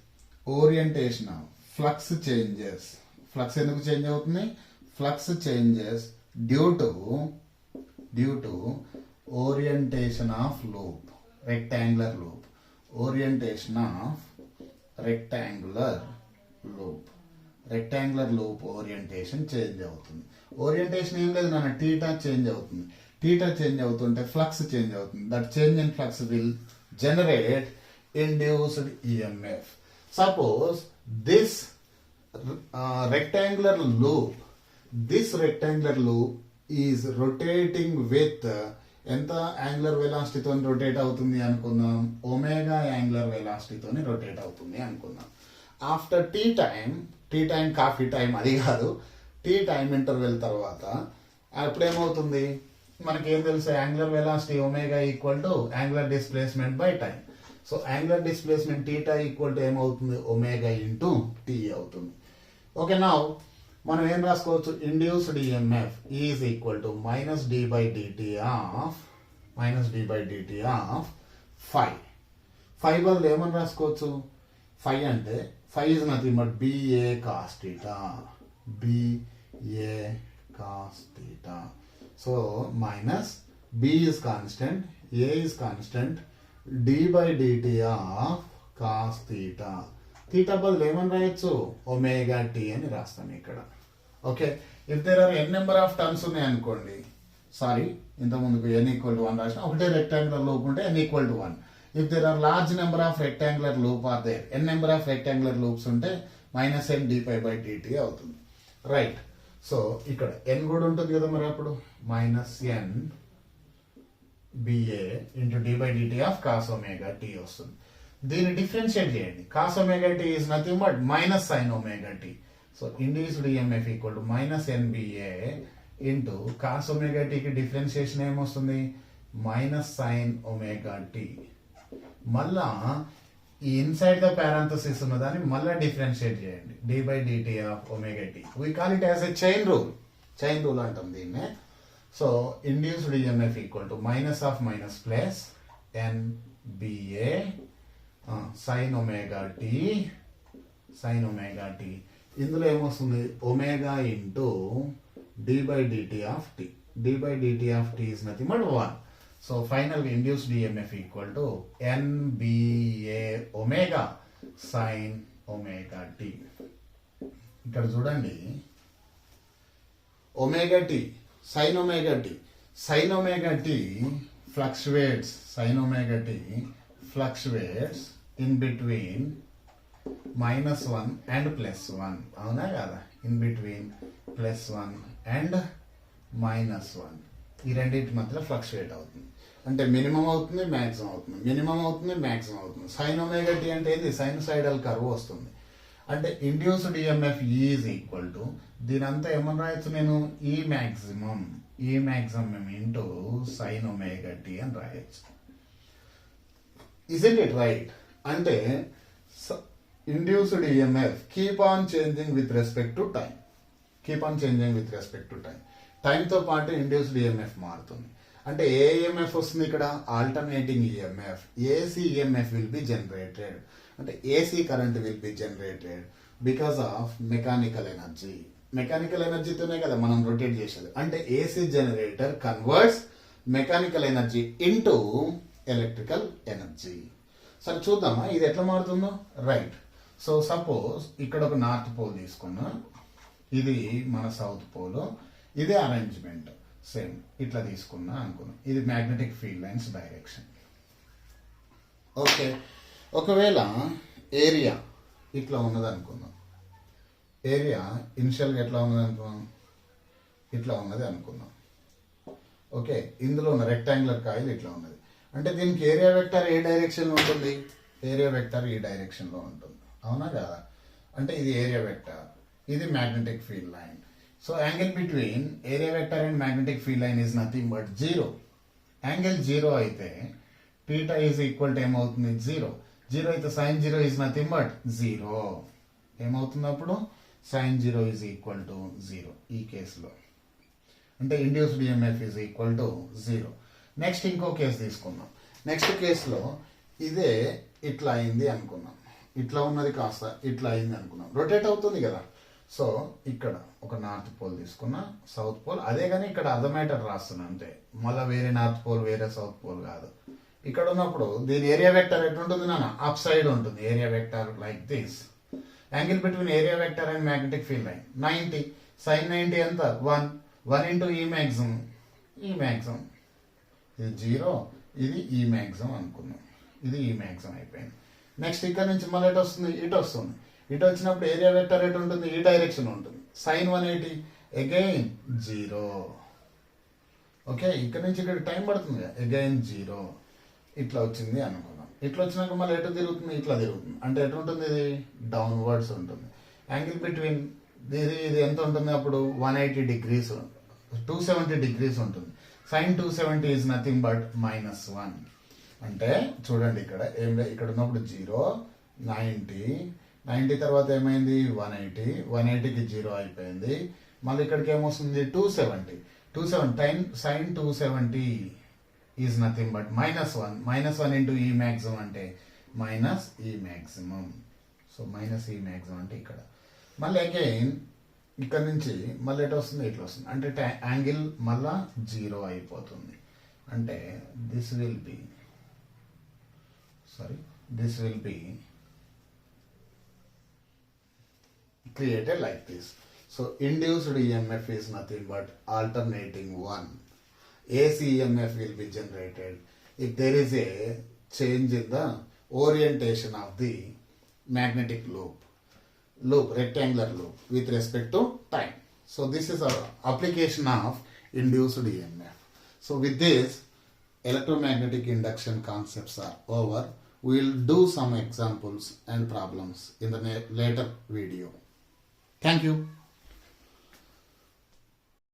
orientation of flux changes. Flux ఎందుకు change అవుతుంది, flux changes due to orientation of loop, rectangular loop. Orientation of rectangular loop orientation change అవుతుంది. Orientation ఏం లేదు నాన్న, theta change అవుతుంది. Theta change అవుతుంటే flux change అవుతుంది. That change in flux will generate induced EMF. Suppose this rectangular loop is rotating with ఎంత angular వెలాసిటీతో rotate అవుతుంది అనుకుందాం, ఒమేగా యాంగులర్ వెలాసిటీతో రొటేట్ అవుతుంది అనుకుందాం. After t time coffee time అది కాదు, టీ టైం ఇంటర్వెల్ తర్వాత అప్పుడేమవుతుంది, మనకేం తెలుసు, angular velocity omega equal to angular displacement by time. So angular displacement theta equal to ఏమవుతుంది, ఒమేగా ఇంటూ టీ అవుతుంది. ఓకే, నౌ మనం ఏం రాసుకోవచ్చు, induced EMF is equal to minus d by dt of phi బదులు ఏమని రాసుకోవచ్చు, phi అంటే phi is nothing but BA cos theta. So minus B is constant, A is constant, d by dt of cos theta. Theta బదులు ఏమని రాయొచ్చు, omega t అని రాస్తాను ఇక్కడ. Okay, if there are n number of turns ఉన్నాయి అనుకోండి, sorry ఇంత ముందుకు n ఈక్వల్ టు 1 రాసిన, ఒకటే రెక్టాంగులర్ లూప్ ఉంటే n equal to 1. If there are large number of rectangular loop are there, n number of rectangular loops ఉంటే minus n dπ by dt అవుతుంది. Right, so ఇక్కడ n కూడా ఉంటుంది కదా, మరి అప్పుడు minus n B A into d by dt of cos omega t వస్తుంది. దీన్ని డిఫరెన్షియేట్ చేయండి. Cos omega t is nothing but minus sine omega t. So induced EMF equal to minus NBA into cos omega టీకి differentiation ఏమొస్తుంది, minus sine omega tea. మళ్ళా ఈ inside the parenthesis ఉన్న దాన్ని మళ్ళా డిఫరెన్షియేట్ చేయండి, d by dt of omega t. We call it as a chain rule అంటాం దీన్నే. So induced EMF equal to minus of minus plus NBA sin omega t. ఇందులో ఏమొస్తుంది, omega into d by dt of t. D by dt of t is nothing but 1. So final induced EMF equal to NBA omega sin omega t. ఇక్కడ చూడండి, omega t sin omega t fluctuates in between -1 and +1. అవునా కదా, in between +1 and -1 ఈ రెండింటి మధ్యలో fluctuate అవుతుంది. అంటే minimum అవుతుంది, మ్యాక్సిమం అవుతుంది. sin omega t అంటే ఏంది, సైనోసైడల్ కర్వ్ వస్తుంది. అంటే induced EMF is equal to దీనంతా ఏమని రాయొచ్చు నేను, ఈ maximum into sine omega t అని రాయొచ్చు. Isn't it right? అంటే induced EMF keep on changing with respect to time. టైంతో పాటు ఇండ్యూస్డ్ ఈఎంఎఫ్ మారుతుంది. అంటే ఏ ఈఎంఎఫ్ వస్తుంది ఇక్కడ, alternating EMF. AC EMF will be generated, అంటే AC current will be generated because of mechanical energy. Mechanical ఎనర్జీతోనే కదా మనం రొటేట్ చేసేది. అంటే AC generator converts mechanical energy into electrical energy. సరే చూద్దామా ఇది ఎట్లా మారుతుందో. రైట్. సో సపోజ్ ఇక్కడ ఒక నార్త్ పోల్ తీసుకున్నా, ఇది మన సౌత్ పోల్, ఇదే అరేంజ్మెంట్ సేమ్ ఇట్లా తీసుకున్నా అనుకున్నాం. ఇది magnetic field lines direction. Okay, ఒకవేళ ఏరియా ఇట్లా ఉన్నది అనుకుందాం. ఏరియా ఇనిషియల్గా ఎట్లా ఉన్నది అనుకున్నాం, ఇట్లా ఉన్నది అనుకుందాం. ఓకే, ఇందులో ఉన్న రెక్టాంగులర్ కాయిల్ ఇట్లా ఉన్నది. అంటే దీనికి ఏరియా వెక్టర్ ఏ డైరెక్షన్లో ఉంటుంది, ఏరియా వెక్టర్ ఈ డైరెక్షన్లో ఉంటుంది. అవునా కదా? అంటే ఇది ఏరియా వెక్టర్, ఇది magnetic field line. So angle between area vector and magnetic field line is nothing but zero. Angle zero అయితే టీటా ఈజ్ ఈక్వల్ టు ఏమవుతుంది, జీరో. జీరో అయితే sine zero is nothing but zero. ఏమవుతుంది అప్పుడు, sine zero is equal to zero ఈ కేసులో. అంటే induced EMF is equal to zero. Next ఇంకో case తీసుకుందాం. నెక్స్ట్ కేసులో ఇదే ఇట్లా అయింది అనుకున్నాం, ఇట్లా ఉన్నది కాస్త ఇట్లా అయింది అనుకున్నాం. రొటేట్ అవుతుంది కదా. సో ఇక్కడ ఒక నార్త్ పోల్ తీసుకున్నా, సౌత్ పోల్ అదే, కానీ ఇక్కడ అర్థమేటర్ రాస్తున్నా అంతే. మళ్ళీ వేరే నార్త్ పోల్ వేరే సౌత్ పోల్ కాదు. ఇక్కడ ఉన్నప్పుడు దీని ఏరియా వెక్టర్ ఎట్లుంటుంది నాన్న, అప్ సైడ్ ఉంటుంది. Area vector like this. Angle between area vector and magnetic field line 90. Sine 90 ఎంత, 1. 1 ఇంటూ ఈ మ్యాక్సిమం, ఈ మ్యాక్సిమం. ఇది జీరో, ఇది ఈ మ్యాక్సిమం అనుకున్నాం. ఇది ఈ మ్యాక్సిమం అయిపోయింది. నెక్స్ట్ ఇక్కడ నుంచి మళ్ళీ ఎటు వస్తుంది, ఇటు వస్తుంది. ఇటు వచ్చినప్పుడు ఏరియా వెక్టర్ ఎటు ఉంటుంది, ఈ డైరెక్షన్ ఉంటుంది. Sign 180 again zero. ఓకే, ఇక్కడ నుంచి ఇక్కడ టైం పడుతుంది కదా, అగైన్ జీరో. ఇట్లా వచ్చింది అనుకున్నాం. ఇట్లా వచ్చినాక మళ్ళీ ఎటు తిరుగుతుంది, ఇట్లా తిరుగుతుంది. అంటే ఎటు ఉంటుంది, ఇది డౌన్వర్డ్స్ ఉంటుంది. యాంగిల్ బిట్వీన్ ఇది ఎంత ఉంటుంది అప్పుడు, 180 degrees, 270 degrees ఉంటుంది. Sine 270 is nothing but -1. అంటే చూడండి ఇక్కడ ఏం లేదు, ఇక్కడ ఉన్నప్పుడు జీరో, 90 తర్వాత ఏమైంది 180, 180కి జీరో అయిపోయింది. మళ్ళీ ఇక్కడికి ఏమొస్తుంది 270 sine 270 is nothing but -1. -1 into E maximum అంటే minus E maximum. So minus E maximum అంటే ఇక్కడ. మళ్ళీ అగైన్ ఇక్కడ నుంచి మళ్ళీ ఎటు వస్తుంది, ఇట్లా వస్తుంది. అంటే యాంగిల్ మళ్ళా జీరో అయిపోతుంది. అంటే this will be created like this. So induced EMF is nothing but alternating one. AC EMF will be generated if there is a change in the orientation of the magnetic loop, rectangular loop with respect to time. So this is our application of induced EMF. So with this, electromagnetic induction concepts are over. We will do some examples and problems in the later video. Thank you.